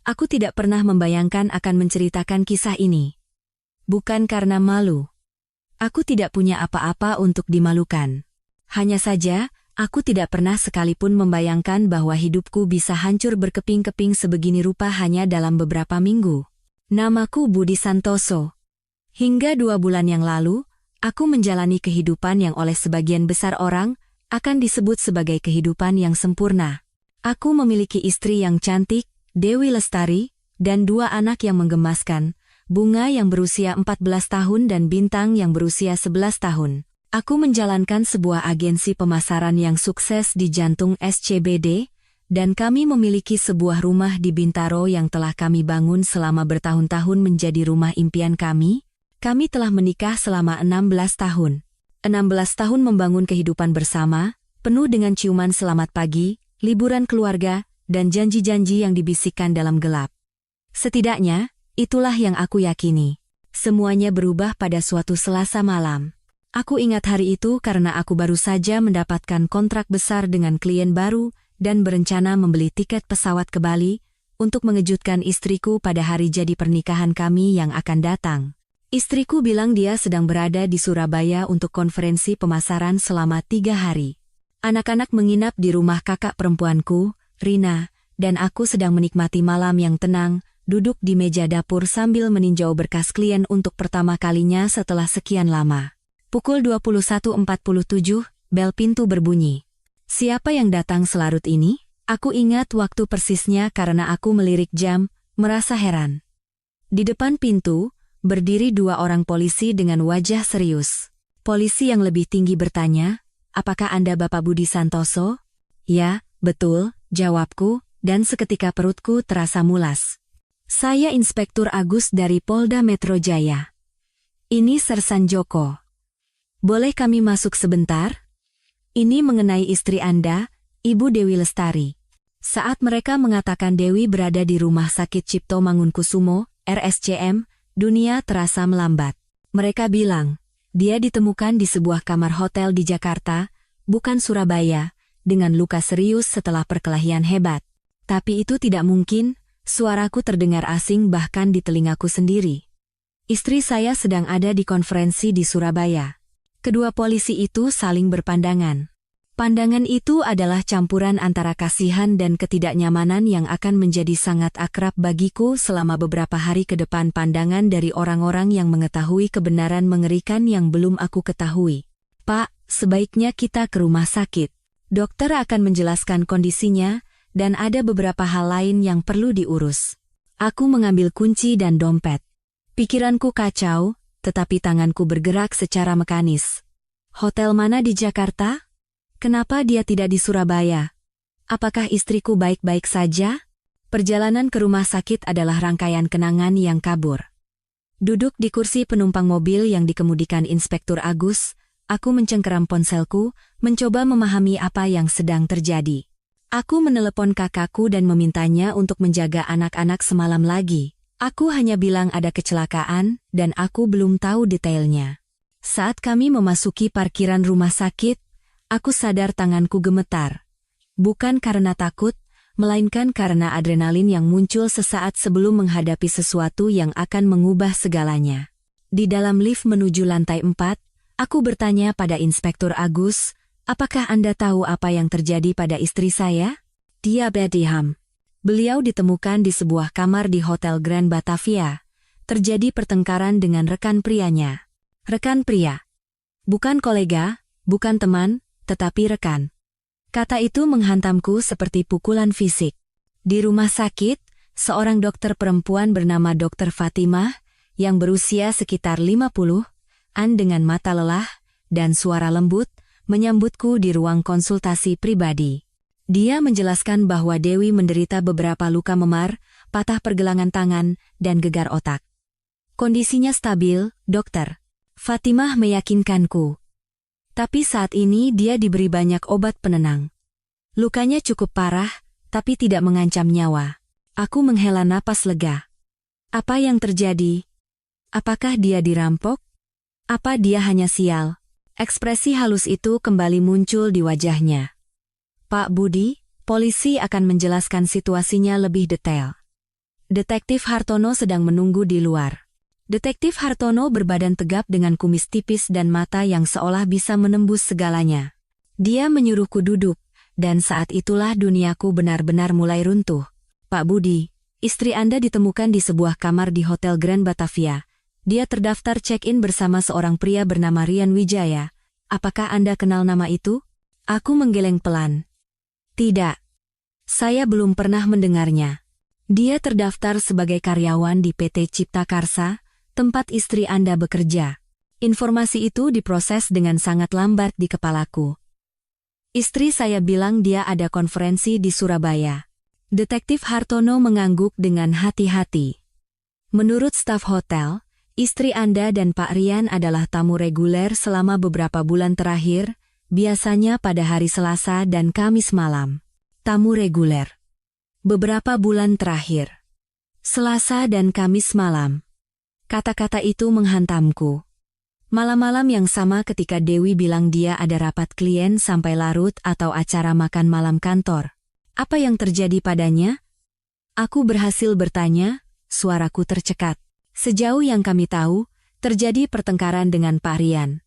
Aku tidak pernah membayangkan akan menceritakan kisah ini. Bukan karena malu. Aku tidak punya apa-apa untuk dimalukan. Hanya saja, aku tidak pernah sekalipun membayangkan bahwa hidupku bisa hancur berkeping-keping sebegini rupa hanya dalam beberapa minggu. Namaku Budi Santoso. Hingga 2 bulan yang lalu, aku menjalani kehidupan yang oleh sebagian besar orang akan disebut sebagai kehidupan yang sempurna. Aku memiliki istri yang cantik, Dewi Lestari, dan 2 anak yang menggemaskan, Bunga yang berusia 14 tahun dan Bintang yang berusia 11 tahun. Aku menjalankan sebuah agensi pemasaran yang sukses di jantung SCBD, dan kami memiliki sebuah rumah di Bintaro yang telah kami bangun selama bertahun-tahun menjadi rumah impian kami. Kami telah menikah selama 16 tahun. 16 tahun membangun kehidupan bersama, penuh dengan ciuman selamat pagi, liburan keluarga, dan janji-janji yang dibisikkan dalam gelap. Setidaknya, itulah yang aku yakini. Semuanya berubah pada suatu Selasa malam. Aku ingat hari itu karena aku baru saja mendapatkan kontrak besar dengan klien baru dan berencana membeli tiket pesawat ke Bali untuk mengejutkan istriku pada hari jadi pernikahan kami yang akan datang. Istriku bilang dia sedang berada di Surabaya untuk konferensi pemasaran selama 3 hari. Anak-anak menginap di rumah kakak perempuanku, Rina, dan aku sedang menikmati malam yang tenang, duduk di meja dapur sambil meninjau berkas klien untuk pertama kalinya setelah sekian lama. Pukul 21.47, bel pintu berbunyi. Siapa yang datang selarut ini? Aku ingat waktu persisnya karena aku melirik jam, merasa heran. Di depan pintu, berdiri 2 orang polisi dengan wajah serius. Polisi yang lebih tinggi bertanya, "Apakah Anda Bapak Budi Santoso?" "Ya, betul," jawabku, dan seketika perutku terasa mulas. "Saya Inspektur Agus dari Polda Metro Jaya. Ini Sersan Joko. Boleh kami masuk sebentar?" "Ini mengenai istri Anda, Ibu Dewi Lestari." Saat mereka mengatakan Dewi berada di Rumah Sakit Cipto Mangunkusumo, RSCM, dunia terasa melambat. Mereka bilang, dia ditemukan di sebuah kamar hotel di Jakarta, bukan Surabaya, dengan luka serius setelah perkelahian hebat. Tapi itu tidak mungkin, suaraku terdengar asing bahkan di telingaku sendiri. Istri saya sedang ada di konferensi di Surabaya. Kedua polisi itu saling berpandangan. Pandangan itu adalah campuran antara kasihan dan ketidaknyamanan yang akan menjadi sangat akrab bagiku selama beberapa hari ke depan. Pandangan dari orang-orang yang mengetahui kebenaran mengerikan yang belum aku ketahui. "Pak, sebaiknya kita ke rumah sakit. Dokter akan menjelaskan kondisinya, dan ada beberapa hal lain yang perlu diurus." Aku mengambil kunci dan dompet. Pikiranku kacau, tetapi tanganku bergerak secara mekanis. Hotel mana di Jakarta? Kenapa dia tidak di Surabaya? Apakah istriku baik-baik saja? Perjalanan ke rumah sakit adalah rangkaian kenangan yang kabur. Duduk di kursi penumpang mobil yang dikemudikan Inspektur Agus, aku mencengkeram ponselku, mencoba memahami apa yang sedang terjadi. Aku menelepon kakakku dan memintanya untuk menjaga anak-anak semalam lagi. Aku hanya bilang ada kecelakaan, dan aku belum tahu detailnya. Saat kami memasuki parkiran rumah sakit, aku sadar tanganku gemetar. Bukan karena takut, melainkan karena adrenalin yang muncul sesaat sebelum menghadapi sesuatu yang akan mengubah segalanya. Di dalam lift menuju lantai 4, aku bertanya pada Inspektur Agus, "Apakah Anda tahu apa yang terjadi pada istri saya?" "Dia Bediham. Beliau ditemukan di sebuah kamar di Hotel Grand Batavia. Terjadi pertengkaran dengan rekan prianya." "Rekan pria? Bukan kolega, bukan teman, tetapi rekan." Kata itu menghantamku seperti pukulan fisik. Di rumah sakit, seorang dokter perempuan bernama Dr. Fatimah, yang berusia sekitar 50-an dengan mata lelah dan suara lembut, menyambutku di ruang konsultasi pribadi. Dia menjelaskan bahwa Dewi menderita beberapa luka memar, patah pergelangan tangan, dan gegar otak. "Kondisinya stabil, dokter," Fatimah meyakinkanku. "Tapi saat ini dia diberi banyak obat penenang. Lukanya cukup parah, tapi tidak mengancam nyawa." Aku menghela napas lega. Apa yang terjadi? Apakah dia dirampok? Apa dia hanya sial? Ekspresi halus itu kembali muncul di wajahnya. "Pak Budi, polisi akan menjelaskan situasinya lebih detail. Detektif Hartono sedang menunggu di luar. Detektif Hartono berbadan tegap dengan kumis tipis dan mata yang seolah bisa menembus segalanya. Dia menyuruhku duduk, dan saat itulah duniaku benar-benar mulai runtuh. Pak Budi, istri Anda ditemukan di sebuah kamar di Hotel Grand Batavia. Dia terdaftar check-in bersama seorang pria bernama Rian Wijaya. Apakah Anda kenal nama itu? Aku menggeleng pelan. Tidak. Saya belum pernah mendengarnya. Dia terdaftar sebagai karyawan di PT Cipta Karsa, tempat istri Anda bekerja. Informasi itu diproses dengan sangat lambat di kepalaku. Istri saya bilang dia ada konferensi di Surabaya. Detektif Hartono mengangguk dengan hati-hati. Menurut staf hotel, istri Anda dan Pak Rian adalah tamu reguler selama beberapa bulan terakhir, biasanya pada hari Selasa dan Kamis malam. Tamu reguler. Beberapa bulan terakhir. Selasa dan Kamis malam. Kata-kata itu menghantamku. Malam-malam yang sama ketika Dewi bilang dia ada rapat klien sampai larut atau acara makan malam kantor. Apa yang terjadi padanya? Aku berhasil bertanya, suaraku tercekat. Sejauh yang kami tahu, terjadi pertengkaran dengan Pak Rian.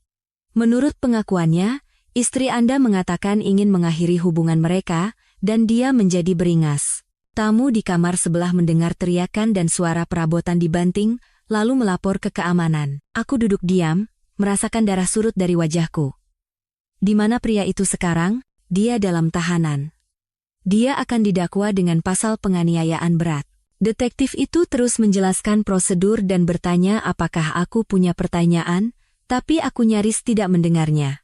Menurut pengakuannya, istri Anda mengatakan ingin mengakhiri hubungan mereka, dan dia menjadi beringas. Tamu di kamar sebelah mendengar teriakan dan suara perabotan dibanting, lalu melapor ke keamanan. Aku duduk diam, merasakan darah surut dari wajahku. Di mana pria itu sekarang? Dia dalam tahanan. Dia akan didakwa dengan pasal penganiayaan berat. Detektif itu terus menjelaskan prosedur dan bertanya apakah aku punya pertanyaan, tapi aku nyaris tidak mendengarnya.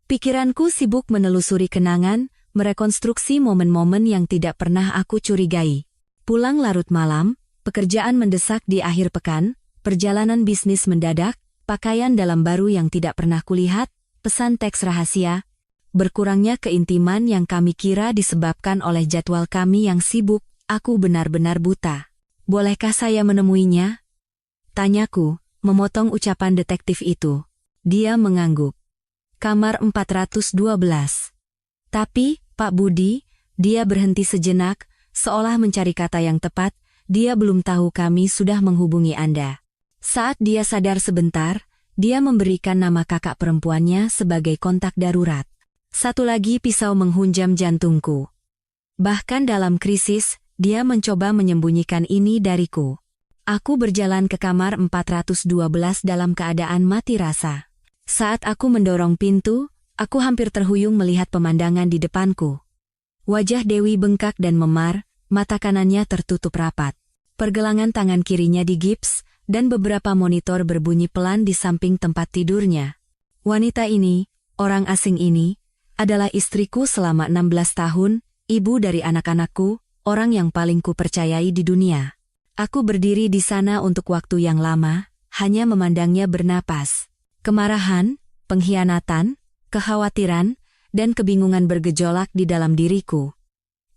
Pikiranku sibuk menelusuri kenangan, merekonstruksi momen-momen yang tidak pernah aku curigai. Pulang larut malam, pekerjaan mendesak di akhir pekan, perjalanan bisnis mendadak, pakaian dalam baru yang tidak pernah kulihat, pesan teks rahasia, berkurangnya keintiman yang kami kira disebabkan oleh jadwal kami yang sibuk, aku benar-benar buta. Bolehkah saya menemuinya? Tanyaku, memotong ucapan detektif itu. Dia mengangguk. Kamar 412. Tapi, Pak Budi, dia berhenti sejenak, seolah mencari kata yang tepat, dia belum tahu kami sudah menghubungi Anda. Saat dia sadar sebentar, dia memberikan nama kakak perempuannya sebagai kontak darurat. Satu lagi pisau menghunjam jantungku. Bahkan dalam krisis, dia mencoba menyembunyikan ini dariku. Aku berjalan ke kamar 412 dalam keadaan mati rasa. Saat aku mendorong pintu, aku hampir terhuyung melihat pemandangan di depanku. Wajah Dewi bengkak dan memar, mata kanannya tertutup rapat. Pergelangan tangan kirinya digips, dan beberapa monitor berbunyi pelan di samping tempat tidurnya. Wanita ini, orang asing ini, adalah istriku selama 16 tahun, ibu dari anak-anakku, orang yang paling kupercayai di dunia. Aku berdiri di sana untuk waktu yang lama, hanya memandangnya bernapas. Kemarahan, pengkhianatan, kekhawatiran, dan kebingungan bergejolak di dalam diriku.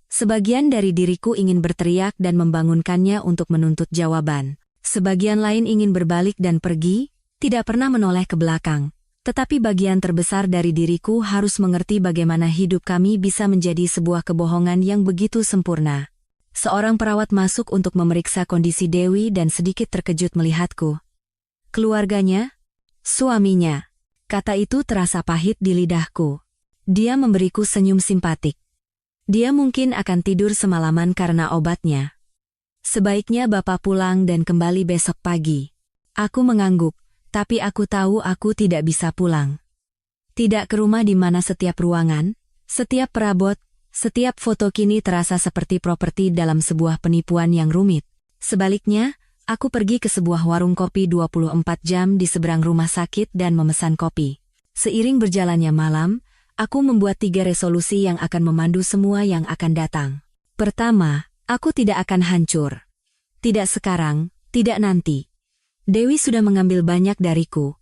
Sebagian dari diriku ingin berteriak dan membangunkannya untuk menuntut jawaban. Sebagian lain ingin berbalik dan pergi, tidak pernah menoleh ke belakang. Tetapi bagian terbesar dari diriku harus mengerti bagaimana hidup kami bisa menjadi sebuah kebohongan yang begitu sempurna. Seorang perawat masuk untuk memeriksa kondisi Dewi dan sedikit terkejut melihatku. Keluarganya? Suaminya. Kata itu terasa pahit di lidahku. Dia memberiku senyum simpatik. Dia mungkin akan tidur semalaman karena obatnya. Sebaiknya Bapak pulang dan kembali besok pagi. Aku mengangguk, tapi aku tahu aku tidak bisa pulang. Tidak ke rumah di mana setiap ruangan, setiap perabot, setiap foto kini terasa seperti properti dalam sebuah penipuan yang rumit. Sebaliknya, aku pergi ke sebuah warung kopi 24 jam di seberang rumah sakit dan memesan kopi. Seiring berjalannya malam, aku membuat 3 resolusi yang akan memandu semua yang akan datang. Pertama, aku tidak akan hancur. Tidak sekarang, tidak nanti. Dewi sudah mengambil banyak dariku.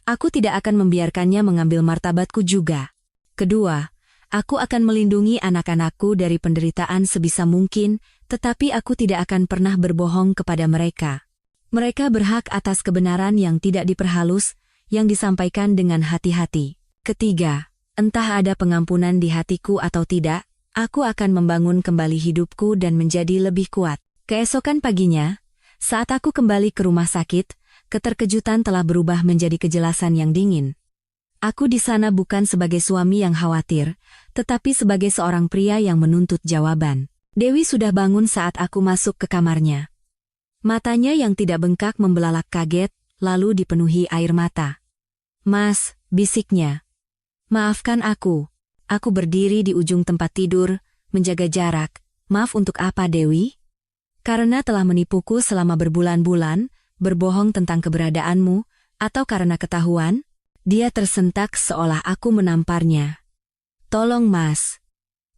Aku tidak akan membiarkannya mengambil martabatku juga. Kedua, aku akan melindungi anak-anakku dari penderitaan sebisa mungkin, tetapi aku tidak akan pernah berbohong kepada mereka. Mereka berhak atas kebenaran yang tidak diperhalus, yang disampaikan dengan hati-hati. Ketiga, entah ada pengampunan di hatiku atau tidak, aku akan membangun kembali hidupku dan menjadi lebih kuat. Keesokan paginya, saat aku kembali ke rumah sakit, keterkejutan telah berubah menjadi kejelasan yang dingin. Aku di sana bukan sebagai suami yang khawatir, tetapi sebagai seorang pria yang menuntut jawaban. Dewi sudah bangun saat aku masuk ke kamarnya. Matanya yang tidak bengkak membelalak kaget, lalu dipenuhi air mata. "Mas," bisiknya. "Maafkan aku." Aku berdiri di ujung tempat tidur, menjaga jarak. "Maaf untuk apa, Dewi?" "Karena telah menipuku selama berbulan-bulan, berbohong tentang keberadaanmu, atau karena ketahuan?" Dia tersentak seolah aku menamparnya. "Tolong, Mas.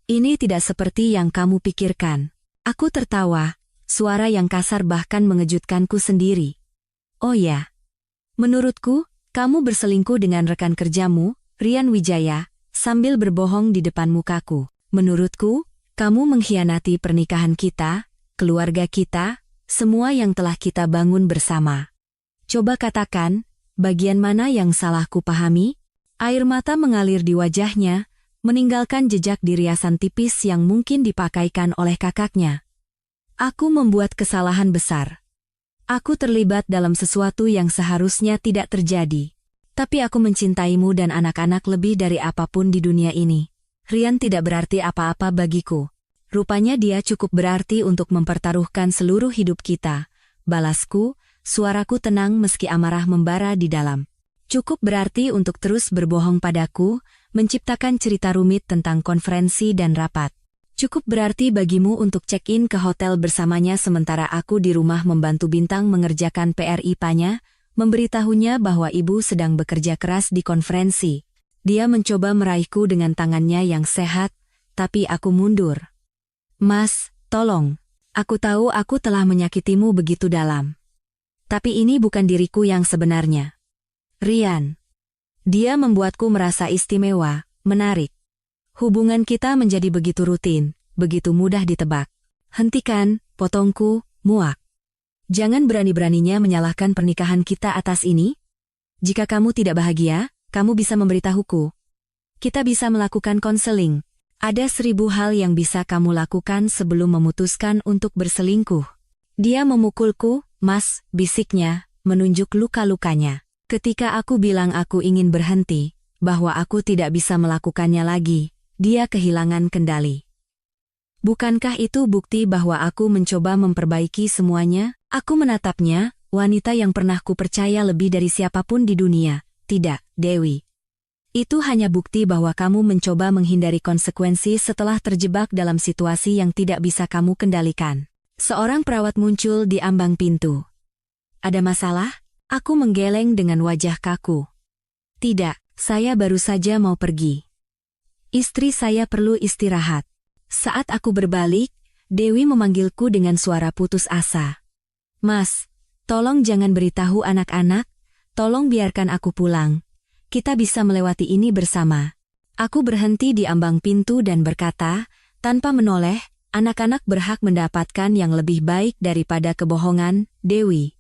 Ini tidak seperti yang kamu pikirkan." Aku tertawa, suara yang kasar bahkan mengejutkanku sendiri. "Oh ya, menurutku, kamu berselingkuh dengan rekan kerjamu, Rian Wijaya, sambil berbohong di depan mukaku. Menurutku, kamu mengkhianati pernikahan kita, keluarga kita, semua yang telah kita bangun bersama. Coba katakan, bagian mana yang salah kupahami?" Air mata mengalir di wajahnya, meninggalkan jejak di riasan tipis yang mungkin dipakaikan oleh kakaknya. "Aku membuat kesalahan besar. Aku terlibat dalam sesuatu yang seharusnya tidak terjadi. Tapi aku mencintaimu dan anak-anak lebih dari apapun di dunia ini. Rian tidak berarti apa-apa bagiku. Rupanya dia cukup berarti untuk mempertaruhkan seluruh hidup kita." Balasku, suaraku tenang meski amarah membara di dalam. "Cukup berarti untuk terus berbohong padaku, menciptakan cerita rumit tentang konferensi dan rapat. Cukup berarti bagimu untuk check-in ke hotel bersamanya sementara aku di rumah membantu Bintang mengerjakan PR IPA-nya, memberitahunya bahwa ibu sedang bekerja keras di konferensi." Dia mencoba meraihku dengan tangannya yang sehat, tapi aku mundur. "Mas, tolong. Aku tahu aku telah menyakitimu begitu dalam. Tapi ini bukan diriku yang sebenarnya. Rian. Dia membuatku merasa istimewa, menarik. Hubungan kita menjadi begitu rutin, begitu mudah ditebak. Hentikan, potongku, muak. Jangan berani-beraninya menyalahkan pernikahan kita atas ini. Jika kamu tidak bahagia, kamu bisa memberitahuku. Kita bisa melakukan konseling. Ada 1000 hal yang bisa kamu lakukan sebelum memutuskan untuk berselingkuh." Dia memukulku, "Mas," bisiknya, menunjuk luka-lukanya. Ketika aku bilang aku ingin berhenti, bahwa aku tidak bisa melakukannya lagi, dia kehilangan kendali. Bukankah itu bukti bahwa aku mencoba memperbaiki semuanya? Aku menatapnya, wanita yang pernah kupercaya lebih dari siapapun di dunia. "Tidak, Dewi. Itu hanya bukti bahwa kamu mencoba menghindari konsekuensi setelah terjebak dalam situasi yang tidak bisa kamu kendalikan." Seorang perawat muncul di ambang pintu. "Ada masalah?" Aku menggeleng dengan wajah kaku. "Tidak, saya baru saja mau pergi. Istri saya perlu istirahat." Saat aku berbalik, Dewi memanggilku dengan suara putus asa. "Mas, tolong jangan beritahu anak-anak, tolong biarkan aku pulang. Kita bisa melewati ini bersama." Aku berhenti di ambang pintu dan berkata, tanpa menoleh, "Anak-anak berhak mendapatkan yang lebih baik daripada kebohongan, Dewi.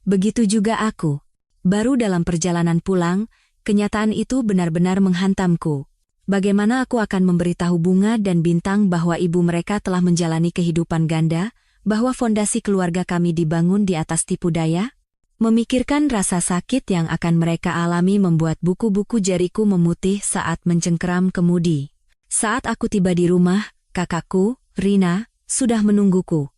Begitu juga aku." Baru dalam perjalanan pulang, kenyataan itu benar-benar menghantamku. Bagaimana aku akan memberitahu Bunga dan Bintang bahwa ibu mereka telah menjalani kehidupan ganda, bahwa fondasi keluarga kami dibangun di atas tipu daya? Memikirkan rasa sakit yang akan mereka alami membuat buku-buku jariku memutih saat mencengkeram kemudi. Saat aku tiba di rumah, kakakku, Rina, sudah menungguku.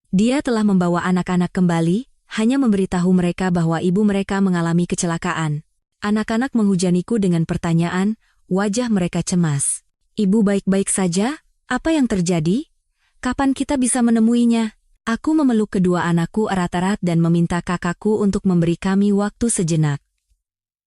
Dia telah membawa anak-anak kembali, hanya memberitahu mereka bahwa ibu mereka mengalami kecelakaan. Anak-anak menghujaniku dengan pertanyaan, wajah mereka cemas. "Ibu baik-baik saja? Apa yang terjadi? Kapan kita bisa menemuinya?" Aku memeluk kedua anakku erat-erat dan meminta kakakku untuk memberi kami waktu sejenak.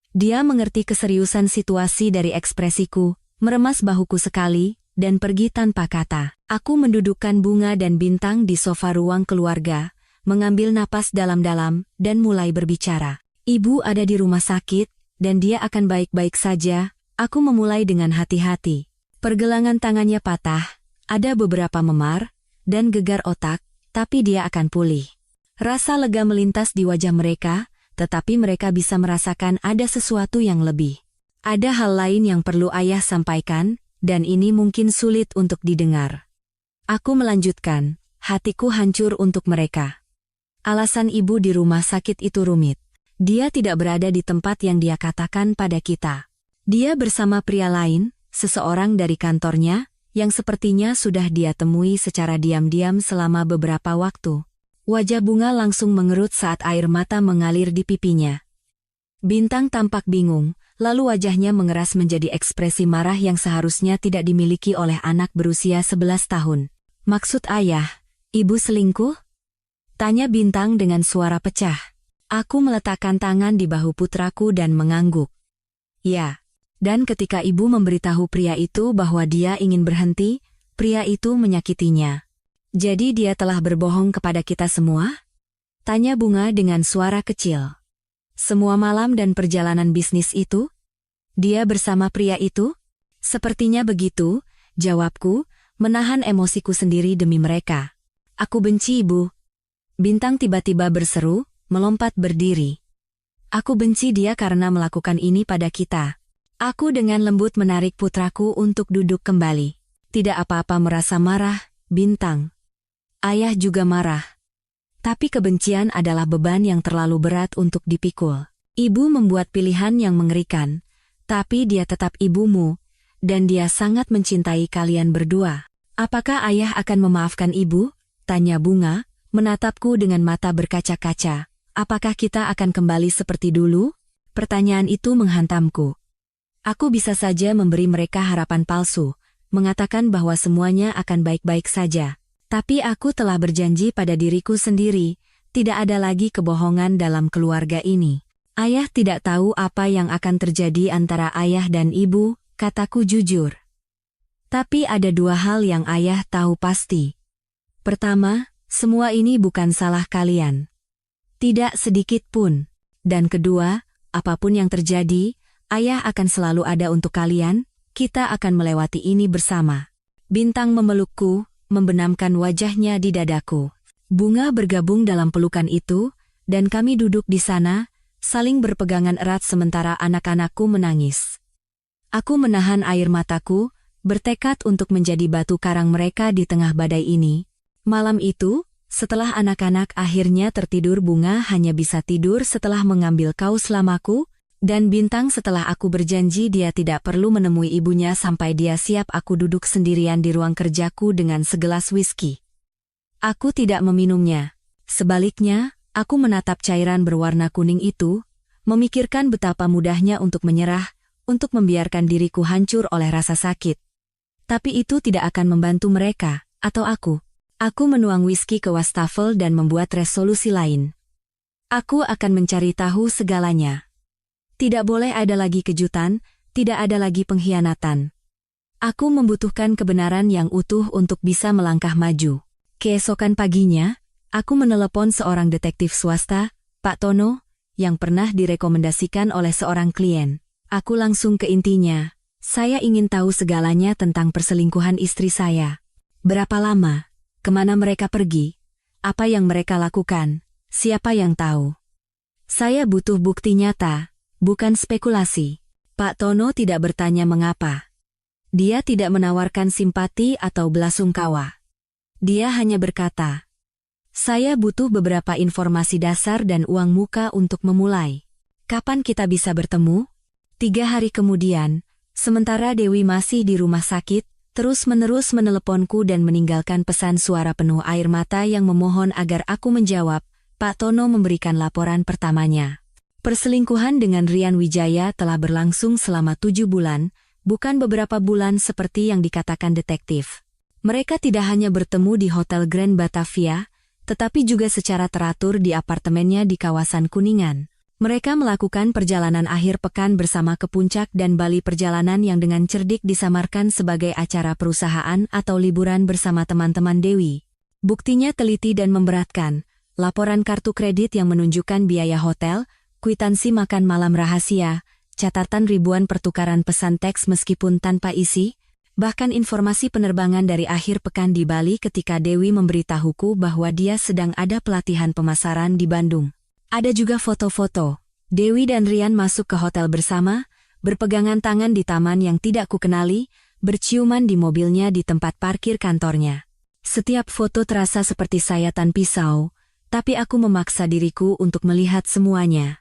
Dia mengerti keseriusan situasi dari ekspresiku, meremas bahuku sekali, dan pergi tanpa kata. Aku mendudukkan Bunga dan Bintang di sofa ruang keluarga, mengambil napas dalam-dalam, dan mulai berbicara. "Ibu ada di rumah sakit, dan dia akan baik-baik saja." Aku memulai dengan hati-hati. Pergelangan tangannya patah, ada beberapa memar, dan gegar otak, tapi dia akan pulih. Rasa lega melintas di wajah mereka, tetapi mereka bisa merasakan ada sesuatu yang lebih. Ada hal lain yang perlu ayah sampaikan, dan ini mungkin sulit untuk didengar. Aku melanjutkan, hatiku hancur untuk mereka. Alasan ibu di rumah sakit itu rumit. Dia tidak berada di tempat yang dia katakan pada kita. Dia bersama pria lain, seseorang dari kantornya, yang sepertinya sudah dia temui secara diam-diam selama beberapa waktu. Wajah Bunga langsung mengerut saat air mata mengalir di pipinya. Bintang tampak bingung, lalu wajahnya mengeras menjadi ekspresi marah yang seharusnya tidak dimiliki oleh anak berusia 11 tahun. Maksud ayah, ibu selingkuh? Tanya Bintang dengan suara pecah. Aku meletakkan tangan di bahu putraku dan mengangguk. Ya, dan ketika ibu memberitahu pria itu bahwa dia ingin berhenti, pria itu menyakitinya. Jadi dia telah berbohong kepada kita semua? Tanya Bunga dengan suara kecil. Semua malam dan perjalanan bisnis itu? Dia bersama pria itu? Sepertinya begitu, jawabku, menahan emosiku sendiri demi mereka. Aku benci ibu. Bintang tiba-tiba berseru, melompat berdiri. Aku benci dia karena melakukan ini pada kita. Aku dengan lembut menarik putraku untuk duduk kembali. Tidak apa-apa merasa marah, Bintang. Ayah juga marah. Tapi kebencian adalah beban yang terlalu berat untuk dipikul. Ibu membuat pilihan yang mengerikan, tapi dia tetap ibumu, dan dia sangat mencintai kalian berdua. Apakah ayah akan memaafkan ibu? Tanya Bunga, menatapku dengan mata berkaca-kaca. Apakah kita akan kembali seperti dulu? Pertanyaan itu menghantamku. Aku bisa saja memberi mereka harapan palsu, mengatakan bahwa semuanya akan baik-baik saja. Tapi aku telah berjanji pada diriku sendiri, tidak ada lagi kebohongan dalam keluarga ini. Ayah tidak tahu apa yang akan terjadi antara ayah dan ibu, kataku jujur. Tapi ada dua hal yang ayah tahu pasti. Pertama, semua ini bukan salah kalian. Tidak sedikit pun. Dan kedua, apapun yang terjadi, ayah akan selalu ada untuk kalian, kita akan melewati ini bersama. Bintang memelukku, membenamkan wajahnya di dadaku. Bunga bergabung dalam pelukan itu, dan kami duduk di sana, saling berpegangan erat sementara anak-anakku menangis. Aku menahan air mataku, bertekad untuk menjadi batu karang mereka di tengah badai ini. Malam itu, setelah anak-anak akhirnya tertidur, Bunga hanya bisa tidur setelah mengambil kaus lamaku, dan Bintang setelah aku berjanji dia tidak perlu menemui ibunya sampai dia siap. Aku duduk sendirian di ruang kerjaku dengan segelas whisky. Aku tidak meminumnya. Sebaliknya, aku menatap cairan berwarna kuning itu, memikirkan betapa mudahnya untuk menyerah, untuk membiarkan diriku hancur oleh rasa sakit. Tapi itu tidak akan membantu mereka, atau aku. Aku menuang whisky ke wastafel dan membuat resolusi lain. Aku akan mencari tahu segalanya. Tidak boleh ada lagi kejutan, tidak ada lagi pengkhianatan. Aku membutuhkan kebenaran yang utuh untuk bisa melangkah maju. Keesokan paginya, aku menelepon seorang detektif swasta, Pak Tono, yang pernah direkomendasikan oleh seorang klien. Aku langsung ke intinya. Saya ingin tahu segalanya tentang perselingkuhan istri saya. Berapa lama? Kemana mereka pergi? Apa yang mereka lakukan? Siapa yang tahu? Saya butuh bukti nyata. Bukan spekulasi. Pak Tono tidak bertanya mengapa. Dia tidak menawarkan simpati atau belasungkawa. Dia hanya berkata, saya butuh beberapa informasi dasar dan uang muka untuk memulai. Kapan kita bisa bertemu? 3 hari kemudian, sementara Dewi masih di rumah sakit, terus-menerus meneleponku dan meninggalkan pesan suara penuh air mata yang memohon agar aku menjawab. Pak Tono memberikan laporan pertamanya. Perselingkuhan dengan Rian Wijaya telah berlangsung selama 7 bulan, bukan beberapa bulan seperti yang dikatakan detektif. Mereka tidak hanya bertemu di Hotel Grand Batavia, tetapi juga secara teratur di apartemennya di kawasan Kuningan. Mereka melakukan perjalanan akhir pekan bersama ke Puncak dan Bali, perjalanan yang dengan cerdik disamarkan sebagai acara perusahaan atau liburan bersama teman-teman Dewi. Buktinya teliti dan memberatkan, laporan kartu kredit yang menunjukkan biaya hotel, kwitansi makan malam rahasia, catatan ribuan pertukaran pesan teks meskipun tanpa isi, bahkan informasi penerbangan dari akhir pekan di Bali ketika Dewi memberitahuku bahwa dia sedang ada pelatihan pemasaran di Bandung. Ada juga foto-foto. Dewi dan Rian masuk ke hotel bersama, berpegangan tangan di taman yang tidak kukenali, berciuman di mobilnya di tempat parkir kantornya. Setiap foto terasa seperti sayatan pisau, tapi aku memaksa diriku untuk melihat semuanya.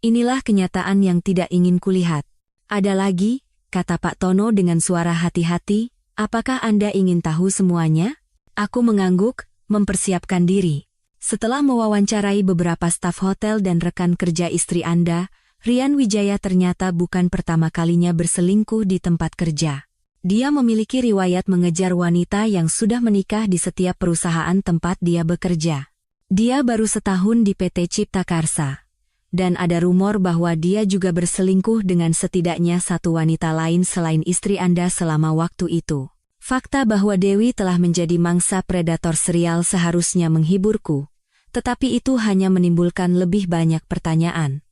Inilah kenyataan yang tidak ingin kulihat. Ada lagi, kata Pak Tono dengan suara hati-hati, apakah Anda ingin tahu semuanya? Aku mengangguk, mempersiapkan diri. Setelah mewawancarai beberapa staf hotel dan rekan kerja istri Anda, Rian Wijaya ternyata bukan pertama kalinya berselingkuh di tempat kerja. Dia memiliki riwayat mengejar wanita yang sudah menikah di setiap perusahaan tempat dia bekerja. Dia baru setahun di PT Cipta Karsa. Dan ada rumor bahwa dia juga berselingkuh dengan setidaknya satu wanita lain selain istri Anda selama waktu itu. Fakta bahwa Dewi telah menjadi mangsa predator serial seharusnya menghiburku, tetapi itu hanya menimbulkan lebih banyak pertanyaan.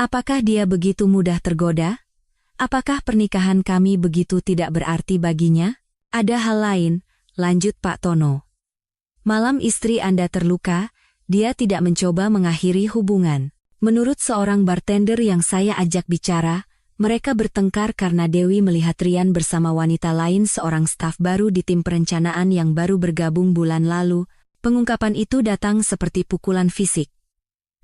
Apakah dia begitu mudah tergoda? Apakah pernikahan kami begitu tidak berarti baginya? Ada hal lain, lanjut Pak Tono. Malam istri Anda terluka, dia tidak mencoba mengakhiri hubungan. Menurut seorang bartender yang saya ajak bicara, mereka bertengkar karena Dewi melihat Rian bersama wanita lain seorang staf baru di tim perencanaan yang baru bergabung bulan lalu. Pengungkapan itu datang seperti pukulan fisik.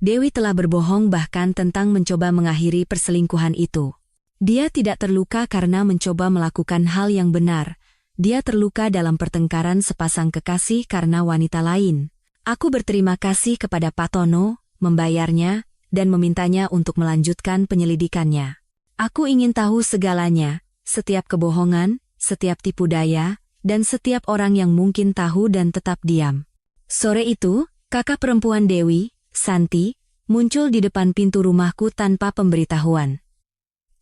Dewi telah berbohong bahkan tentang mencoba mengakhiri perselingkuhan itu. Dia tidak terluka karena mencoba melakukan hal yang benar. Dia terluka dalam pertengkaran sepasang kekasih karena wanita lain. Aku berterima kasih kepada Pak Tono, membayarnya, dan memintanya untuk melanjutkan penyelidikannya. Aku ingin tahu segalanya, setiap kebohongan, setiap tipu daya, dan setiap orang yang mungkin tahu dan tetap diam. Sore itu, kakak perempuan Dewi, Santi, muncul di depan pintu rumahku tanpa pemberitahuan.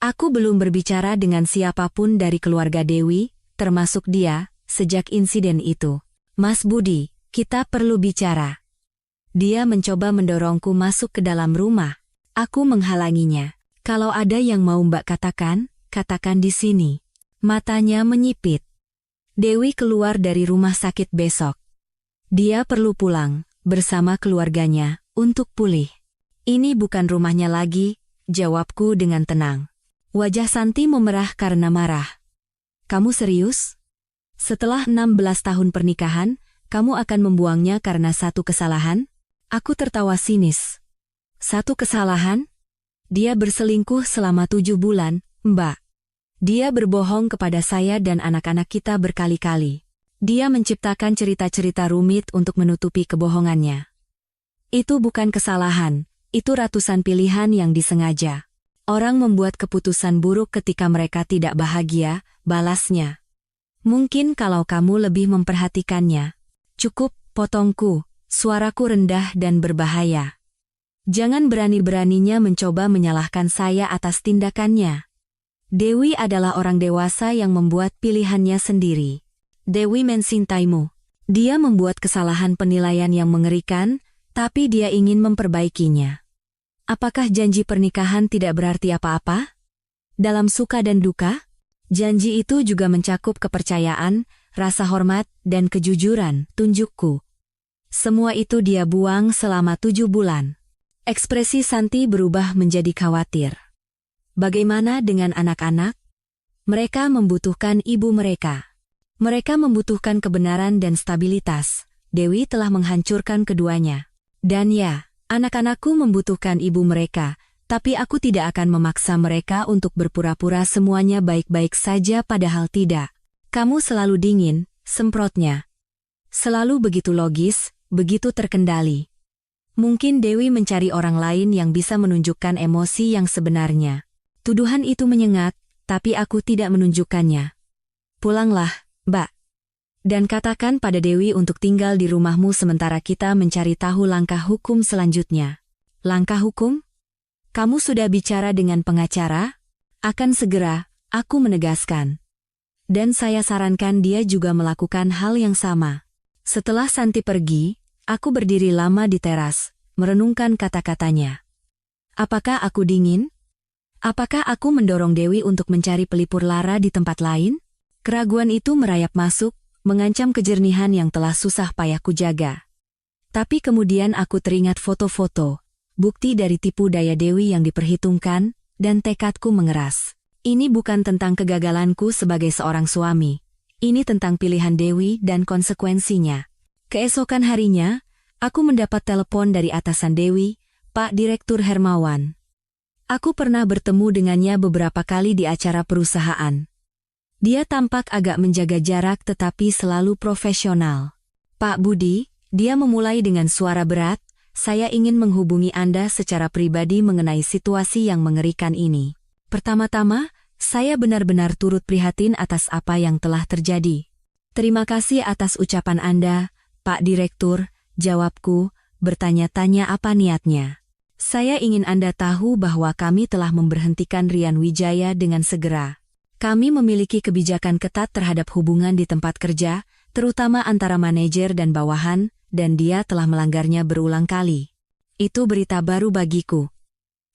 Aku belum berbicara dengan siapapun dari keluarga Dewi, termasuk dia, sejak insiden itu. Mas Budi, kita perlu bicara. Dia mencoba mendorongku masuk ke dalam rumah. Aku menghalanginya. Kalau ada yang mau Mbak katakan, katakan di sini. Matanya menyipit. Dewi keluar dari rumah sakit besok. Dia perlu pulang, bersama keluarganya, untuk pulih. Ini bukan rumahnya lagi, jawabku dengan tenang. Wajah Santi memerah karena marah. Kamu serius? Setelah 16 tahun pernikahan, kamu akan membuangnya karena satu kesalahan? Aku tertawa sinis. Satu kesalahan? Dia berselingkuh selama 7 bulan, Mbak. Dia berbohong kepada saya dan anak-anak kita berkali-kali. Dia menciptakan cerita-cerita rumit untuk menutupi kebohongannya. Itu bukan kesalahan, itu ratusan pilihan yang disengaja. Orang membuat keputusan buruk ketika mereka tidak bahagia, balasnya. Mungkin kalau kamu lebih memperhatikannya. Cukup, potongku, suaraku rendah dan berbahaya. Jangan berani-beraninya mencoba menyalahkan saya atas tindakannya. Dewi adalah orang dewasa yang membuat pilihannya sendiri. Dewi mencintaimu. Dia membuat kesalahan penilaian yang mengerikan, tapi dia ingin memperbaikinya. Apakah janji pernikahan tidak berarti apa-apa? Dalam suka dan duka, janji itu juga mencakup kepercayaan, rasa hormat, dan kejujuran, tunjukku. Semua itu dia buang selama 7 bulan. Ekspresi Santi berubah menjadi khawatir. Bagaimana dengan anak-anak? Mereka membutuhkan ibu mereka. Mereka membutuhkan kebenaran dan stabilitas. Dewi telah menghancurkan keduanya. Dan ya, anak-anakku membutuhkan ibu mereka, tapi aku tidak akan memaksa mereka untuk berpura-pura semuanya baik-baik saja padahal tidak. Kamu selalu dingin, semprotnya. Selalu begitu logis, begitu terkendali. Mungkin Dewi mencari orang lain yang bisa menunjukkan emosi yang sebenarnya. Tuduhan itu menyengat, tapi aku tidak menunjukkannya. Pulanglah, Mbak. Dan katakan pada Dewi untuk tinggal di rumahmu sementara kita mencari tahu langkah hukum selanjutnya. Langkah hukum? Kamu sudah bicara dengan pengacara? Akan segera, aku menegaskan. Dan saya sarankan dia juga melakukan hal yang sama. Setelah Santi pergi, aku berdiri lama di teras, merenungkan kata-katanya. Apakah aku dingin? Apakah aku mendorong Dewi untuk mencari pelipur lara di tempat lain? Keraguan itu merayap masuk, mengancam kejernihan yang telah susah payah kujaga. Tapi kemudian aku teringat foto-foto, bukti dari tipu daya Dewi yang diperhitungkan, dan tekadku mengeras. Ini bukan tentang kegagalanku sebagai seorang suami. Ini tentang pilihan Dewi dan konsekuensinya. Keesokan harinya, aku mendapat telepon dari atasan Dewi, Pak Direktur Hermawan. Aku pernah bertemu dengannya beberapa kali di acara perusahaan. Dia tampak agak menjaga jarak tetapi selalu profesional. Pak Budi, dia memulai dengan suara berat, saya ingin menghubungi Anda secara pribadi mengenai situasi yang mengerikan ini. Pertama-tama, saya benar-benar turut prihatin atas apa yang telah terjadi. Terima kasih atas ucapan Anda, Pak Direktur, jawabku, bertanya-tanya apa niatnya. Saya ingin Anda tahu bahwa kami telah memberhentikan Rian Wijaya dengan segera. Kami memiliki kebijakan ketat terhadap hubungan di tempat kerja, terutama antara manajer dan bawahan, dan dia telah melanggarnya berulang kali. Itu berita baru bagiku.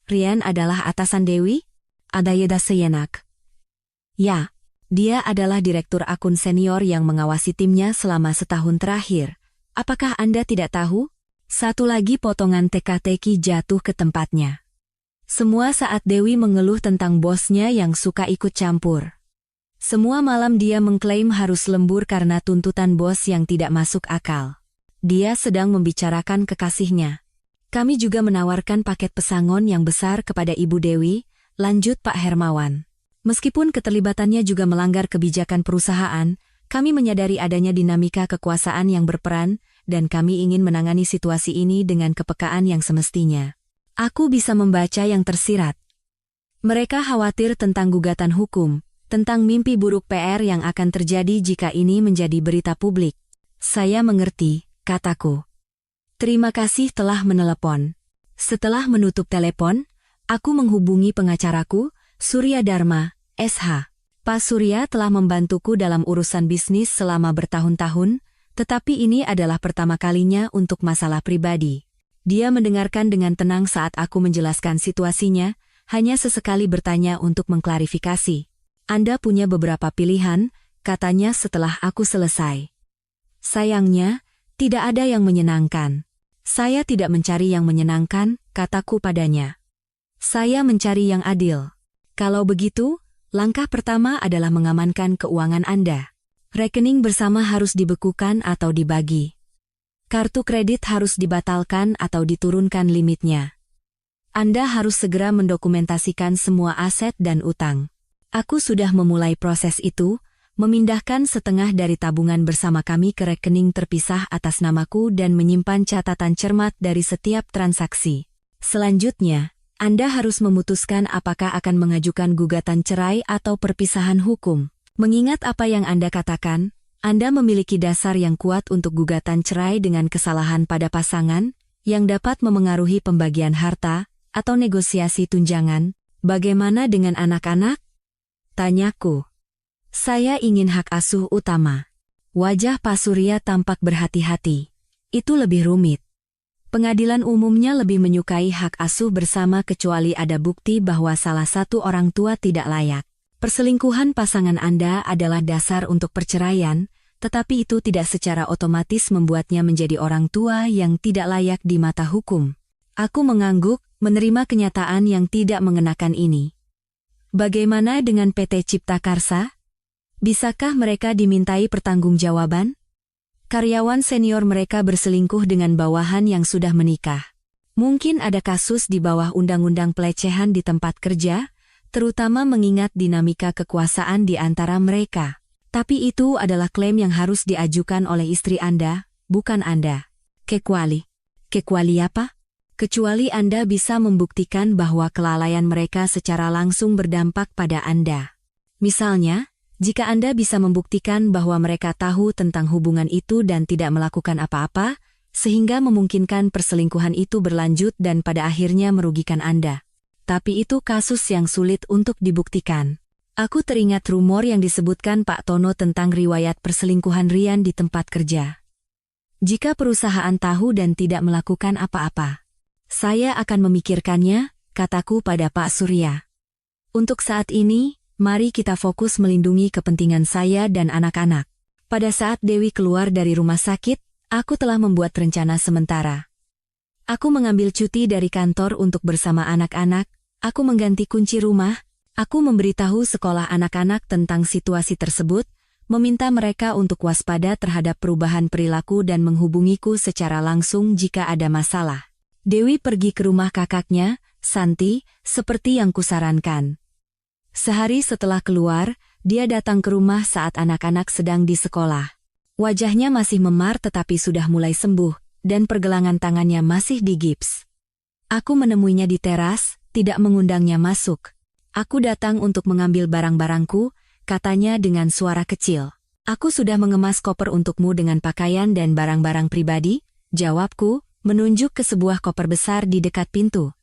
Rian adalah atasan Dewi? Adayeda Seyenak. Ya, dia adalah direktur akun senior yang mengawasi timnya selama setahun terakhir. Apakah Anda tidak tahu? Satu lagi potongan teka-teki jatuh ke tempatnya. Semua saat Dewi mengeluh tentang bosnya yang suka ikut campur. Semua malam dia mengklaim harus lembur karena tuntutan bos yang tidak masuk akal. Dia sedang membicarakan kekasihnya. Kami juga menawarkan paket pesangon yang besar kepada Ibu Dewi, lanjut Pak Hermawan. Meskipun keterlibatannya juga melanggar kebijakan perusahaan, kami menyadari adanya dinamika kekuasaan yang berperan, dan kami ingin menangani situasi ini dengan kepekaan yang semestinya. Aku bisa membaca yang tersirat. Mereka khawatir tentang gugatan hukum, tentang mimpi buruk PR yang akan terjadi jika ini menjadi berita publik. Saya mengerti, kataku. Terima kasih telah menelepon. Setelah menutup telepon, aku menghubungi pengacaraku, Surya Dharma, SH. Pak Surya telah membantuku dalam urusan bisnis selama bertahun-tahun, tetapi ini adalah pertama kalinya untuk masalah pribadi. Dia mendengarkan dengan tenang saat aku menjelaskan situasinya, hanya sesekali bertanya untuk mengklarifikasi. Anda punya beberapa pilihan, katanya setelah aku selesai. Sayangnya, tidak ada yang menyenangkan. Saya tidak mencari yang menyenangkan, kataku padanya. Saya mencari yang adil. Kalau begitu, langkah pertama adalah mengamankan keuangan Anda. Rekening bersama harus dibekukan atau dibagi. Kartu kredit harus dibatalkan atau diturunkan limitnya. Anda harus segera mendokumentasikan semua aset dan utang. Aku sudah memulai proses itu, memindahkan setengah dari tabungan bersama kami ke rekening terpisah atas namaku dan menyimpan catatan cermat dari setiap transaksi. Selanjutnya, Anda harus memutuskan apakah akan mengajukan gugatan cerai atau perpisahan hukum. Mengingat apa yang Anda katakan, Anda memiliki dasar yang kuat untuk gugatan cerai dengan kesalahan pada pasangan, yang dapat memengaruhi pembagian harta, atau negosiasi tunjangan. Bagaimana dengan anak-anak? Tanyaku. Saya ingin hak asuh utama. Wajah Pak Surya tampak berhati-hati. Itu lebih rumit. Pengadilan umumnya lebih menyukai hak asuh bersama kecuali ada bukti bahwa salah satu orang tua tidak layak. Perselingkuhan pasangan Anda adalah dasar untuk perceraian, tetapi itu tidak secara otomatis membuatnya menjadi orang tua yang tidak layak di mata hukum. Aku mengangguk, menerima kenyataan yang tidak mengenakan ini. Bagaimana dengan PT Cipta Karsa? Bisakah mereka dimintai pertanggungjawaban? Karyawan senior mereka berselingkuh dengan bawahan yang sudah menikah. Mungkin ada kasus di bawah undang-undang pelecehan di tempat kerja, terutama mengingat dinamika kekuasaan di antara mereka. Tapi itu adalah klaim yang harus diajukan oleh istri Anda, bukan Anda. Kecuali apa? Kecuali Anda bisa membuktikan bahwa kelalaian mereka secara langsung berdampak pada Anda. Misalnya, jika Anda bisa membuktikan bahwa mereka tahu tentang hubungan itu dan tidak melakukan apa-apa, sehingga memungkinkan perselingkuhan itu berlanjut dan pada akhirnya merugikan Anda. Tapi itu kasus yang sulit untuk dibuktikan. Aku teringat rumor yang disebutkan Pak Tono tentang riwayat perselingkuhan Rian di tempat kerja. Jika perusahaan tahu dan tidak melakukan apa-apa, saya akan memikirkannya, kataku pada Pak Surya. Untuk saat ini, mari kita fokus melindungi kepentingan saya dan anak-anak. Pada saat Dewi keluar dari rumah sakit, aku telah membuat rencana sementara. Aku mengambil cuti dari kantor untuk bersama anak-anak. Aku mengganti kunci rumah, aku memberitahu sekolah anak-anak tentang situasi tersebut, meminta mereka untuk waspada terhadap perubahan perilaku dan menghubungiku secara langsung jika ada masalah. Dewi pergi ke rumah kakaknya, Santi, seperti yang kusarankan. Sehari setelah keluar, dia datang ke rumah saat anak-anak sedang di sekolah. Wajahnya masih memar tetapi sudah mulai sembuh, dan pergelangan tangannya masih digips. Aku menemuinya di teras, tidak mengundangnya masuk. Aku datang untuk mengambil barang-barangku, katanya dengan suara kecil. Aku sudah mengemas koper untukmu dengan pakaian dan barang-barang pribadi, jawabku, menunjuk ke sebuah koper besar di dekat pintu.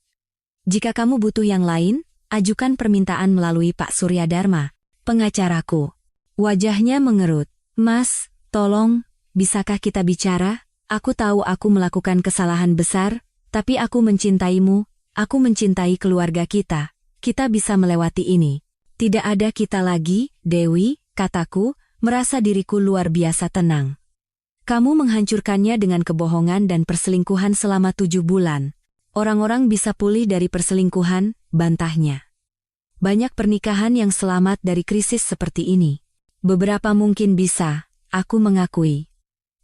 Jika kamu butuh yang lain, ajukan permintaan melalui Pak Surya Dharma, pengacaraku. Wajahnya mengerut. Mas, tolong, bisakah kita bicara? Aku tahu aku melakukan kesalahan besar, tapi aku mencintaimu, aku mencintai keluarga kita. Kita bisa melewati ini. Tidak ada kita lagi, Dewi, kataku, merasa diriku luar biasa tenang. Kamu menghancurkannya dengan kebohongan dan perselingkuhan selama 7 bulan. Orang-orang bisa pulih dari perselingkuhan, bantahnya. Banyak pernikahan yang selamat dari krisis seperti ini. Beberapa mungkin bisa, aku mengakui.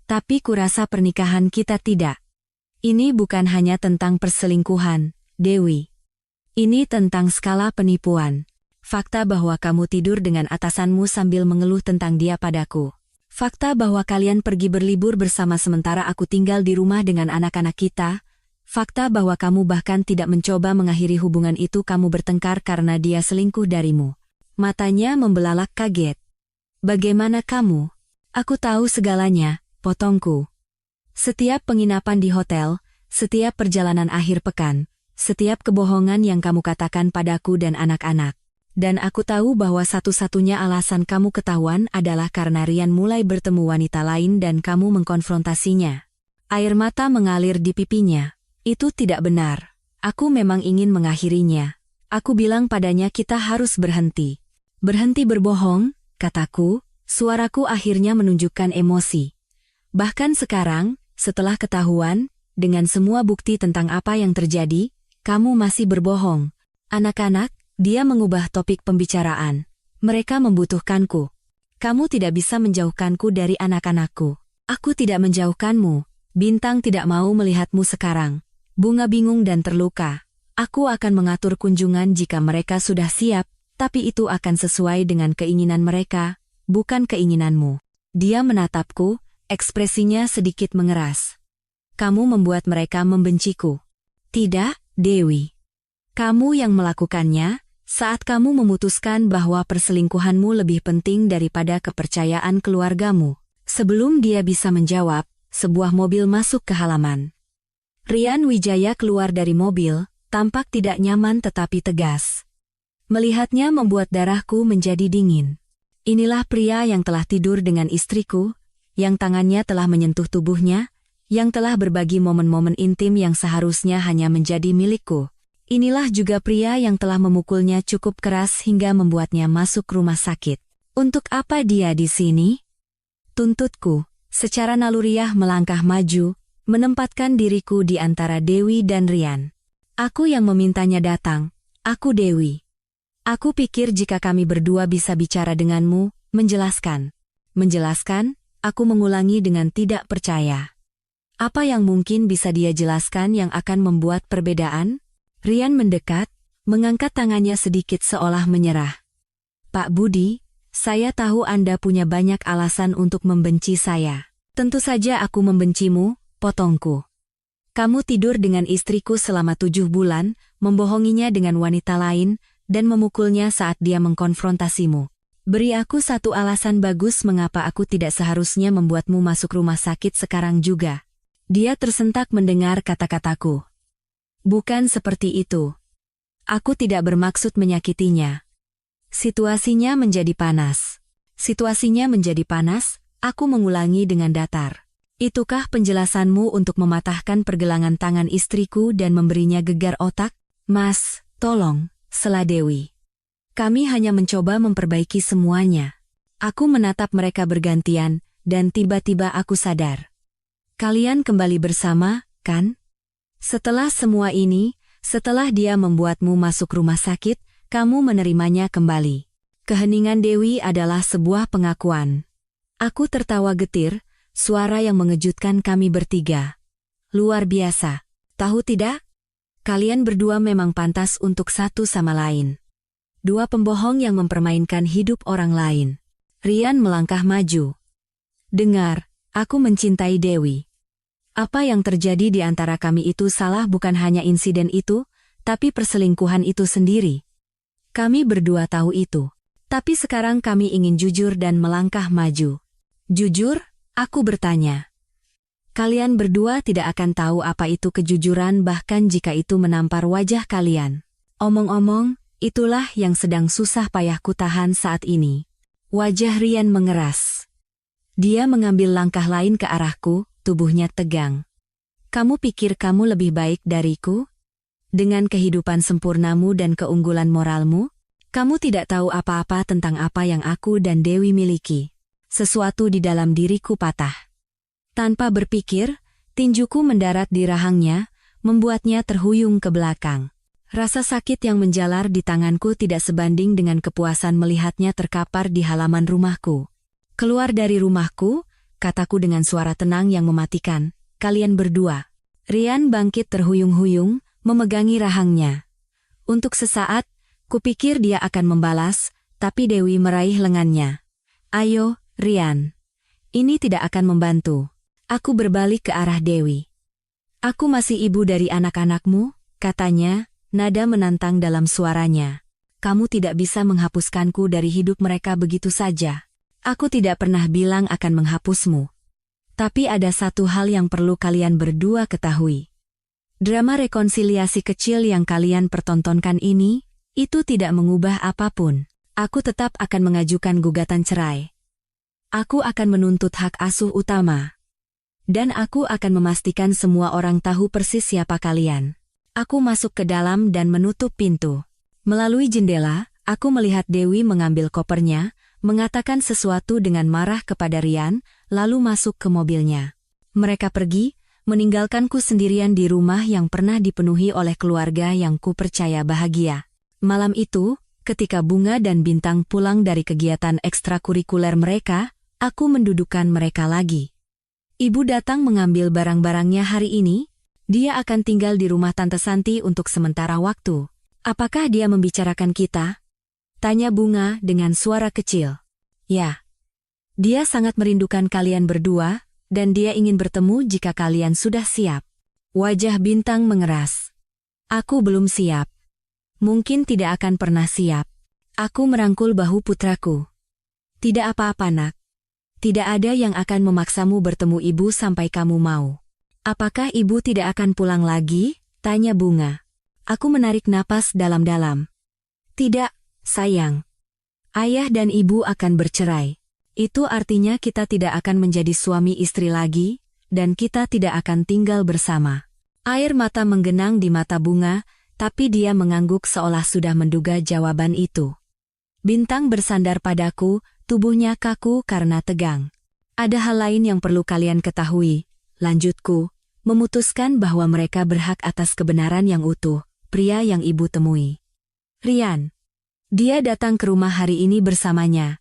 Tapi kurasa pernikahan kita tidak. Ini bukan hanya tentang perselingkuhan, Dewi. Ini tentang skala penipuan. Fakta bahwa kamu tidur dengan atasanmu sambil mengeluh tentang dia padaku. Fakta bahwa kalian pergi berlibur bersama sementara aku tinggal di rumah dengan anak-anak kita. Fakta bahwa kamu bahkan tidak mencoba mengakhiri hubungan itu, kamu bertengkar karena dia selingkuh darimu. Matanya membelalak kaget. Bagaimana kamu? Aku tahu segalanya, potongku. Setiap penginapan di hotel, setiap perjalanan akhir pekan, setiap kebohongan yang kamu katakan padaku dan anak-anak. Dan aku tahu bahwa satu-satunya alasan kamu ketahuan adalah karena Rian mulai bertemu wanita lain dan kamu mengkonfrontasinya. Air mata mengalir di pipinya. Itu tidak benar. Aku memang ingin mengakhirinya. Aku bilang padanya kita harus berhenti. Berhenti berbohong, kataku, suaraku akhirnya menunjukkan emosi. Bahkan sekarang, setelah ketahuan, dengan semua bukti tentang apa yang terjadi, kamu masih berbohong. Anak-anak, dia mengubah topik pembicaraan. Mereka membutuhkanku. Kamu tidak bisa menjauhkanku dari anak-anakku. Aku tidak menjauhkanmu. Bintang tidak mau melihatmu sekarang. Bunga bingung dan terluka. Aku akan mengatur kunjungan jika mereka sudah siap, tapi itu akan sesuai dengan keinginan mereka, bukan keinginanmu. Dia menatapku, ekspresinya sedikit mengeras. Kamu membuat mereka membenciku. Tidak, Dewi. Kamu yang melakukannya, saat kamu memutuskan bahwa perselingkuhanmu lebih penting daripada kepercayaan keluargamu. Sebelum dia bisa menjawab, sebuah mobil masuk ke halaman. Rian Wijaya keluar dari mobil, tampak tidak nyaman tetapi tegas. Melihatnya membuat darahku menjadi dingin. Inilah pria yang telah tidur dengan istriku, yang tangannya telah menyentuh tubuhnya, yang telah berbagi momen-momen intim yang seharusnya hanya menjadi milikku. Inilah juga pria yang telah memukulnya cukup keras hingga membuatnya masuk rumah sakit. Untuk apa dia di sini? Tuntutku, secara naluriah melangkah maju, menempatkan diriku di antara Dewi dan Rian. Aku yang memintanya datang, aku Dewi. Aku pikir jika kami berdua bisa bicara denganmu, menjelaskan. Menjelaskan, aku mengulangi dengan tidak percaya. Apa yang mungkin bisa dia jelaskan yang akan membuat perbedaan? Rian mendekat, mengangkat tangannya sedikit seolah menyerah. Pak Budi, saya tahu Anda punya banyak alasan untuk membenci saya. Tentu saja aku membencimu, potongku. Kamu tidur dengan istriku selama 7 bulan, membohonginya dengan wanita lain, dan memukulnya saat dia mengkonfrontasimu. Beri aku satu alasan bagus mengapa aku tidak seharusnya membuatmu masuk rumah sakit sekarang juga. Dia tersentak mendengar kata-kataku. Bukan seperti itu. Aku tidak bermaksud menyakitinya. Situasinya menjadi panas. Situasinya menjadi panas, aku mengulangi dengan datar. Itukah penjelasanmu untuk mematahkan pergelangan tangan istriku dan memberinya gegar otak? Mas, tolong, sela Dewi. Kami hanya mencoba memperbaiki semuanya. Aku menatap mereka bergantian, dan tiba-tiba aku sadar. Kalian kembali bersama, kan? Setelah semua ini, setelah dia membuatmu masuk rumah sakit, kamu menerimanya kembali. Keheningan Dewi adalah sebuah pengakuan. Aku tertawa getir, suara yang mengejutkan kami bertiga. Luar biasa. Tahu tidak? Kalian berdua memang pantas untuk satu sama lain. Dua pembohong yang mempermainkan hidup orang lain. Rian melangkah maju. Dengar, aku mencintai Dewi. Apa yang terjadi di antara kami itu salah bukan hanya insiden itu, tapi perselingkuhan itu sendiri. Kami berdua tahu itu. Tapi sekarang kami ingin jujur dan melangkah maju. Jujur? Aku bertanya. Kalian berdua tidak akan tahu apa itu kejujuran bahkan jika itu menampar wajah kalian. Omong-omong, itulah yang sedang susah payahku tahan saat ini. Wajah Rian mengeras. Dia mengambil langkah lain ke arahku, tubuhnya tegang. Kamu pikir kamu lebih baik dariku? Dengan kehidupan sempurnamu dan keunggulan moralmu, kamu tidak tahu apa-apa tentang apa yang aku dan Dewi miliki. Sesuatu di dalam diriku patah. Tanpa berpikir, tinjuku mendarat di rahangnya, membuatnya terhuyung ke belakang. Rasa sakit yang menjalar di tanganku tidak sebanding dengan kepuasan melihatnya terkapar di halaman rumahku. Keluar dari rumahku, kataku dengan suara tenang yang mematikan, kalian berdua. Rian bangkit terhuyung-huyung, memegangi rahangnya. Untuk sesaat, kupikir dia akan membalas, tapi Dewi meraih lengannya. Ayo, Rian. Ini tidak akan membantu. Aku berbalik ke arah Dewi. Aku masih ibu dari anak-anakmu, katanya, nada menantang dalam suaranya. Kamu tidak bisa menghapuskanku dari hidup mereka begitu saja. Aku tidak pernah bilang akan menghapusmu. Tapi ada satu hal yang perlu kalian berdua ketahui. Drama rekonsiliasi kecil yang kalian pertontonkan ini, itu tidak mengubah apapun. Aku tetap akan mengajukan gugatan cerai. Aku akan menuntut hak asuh utama. Dan aku akan memastikan semua orang tahu persis siapa kalian. Aku masuk ke dalam dan menutup pintu. Melalui jendela, aku melihat Dewi mengambil kopernya, mengatakan sesuatu dengan marah kepada Rian, lalu masuk ke mobilnya. Mereka pergi, meninggalkanku sendirian di rumah yang pernah dipenuhi oleh keluarga yang kupercaya bahagia. Malam itu, ketika Bunga dan Bintang pulang dari kegiatan ekstrakurikuler mereka, aku mendudukkan mereka lagi. Ibu datang mengambil barang-barangnya hari ini. Dia akan tinggal di rumah Tante Santi untuk sementara waktu. Apakah dia membicarakan kita? Tanya Bunga dengan suara kecil. Ya. Dia sangat merindukan kalian berdua, dan dia ingin bertemu jika kalian sudah siap. Wajah Bintang mengeras. Aku belum siap. Mungkin tidak akan pernah siap. Aku merangkul bahu putraku. Tidak apa-apa nak. Tidak ada yang akan memaksamu bertemu ibu sampai kamu mau. Apakah ibu tidak akan pulang lagi? Tanya Bunga. Aku menarik napas dalam-dalam. Tidak, sayang. Ayah dan ibu akan bercerai. Itu artinya kita tidak akan menjadi suami istri lagi, dan kita tidak akan tinggal bersama. Air mata menggenang di mata Bunga, tapi dia mengangguk seolah sudah menduga jawaban itu. Bintang bersandar padaku, tubuhnya kaku karena tegang. Ada hal lain yang perlu kalian ketahui. Lanjutku, memutuskan bahwa mereka berhak atas kebenaran yang utuh, pria yang ibu temui. Rian. Dia datang ke rumah hari ini bersamanya.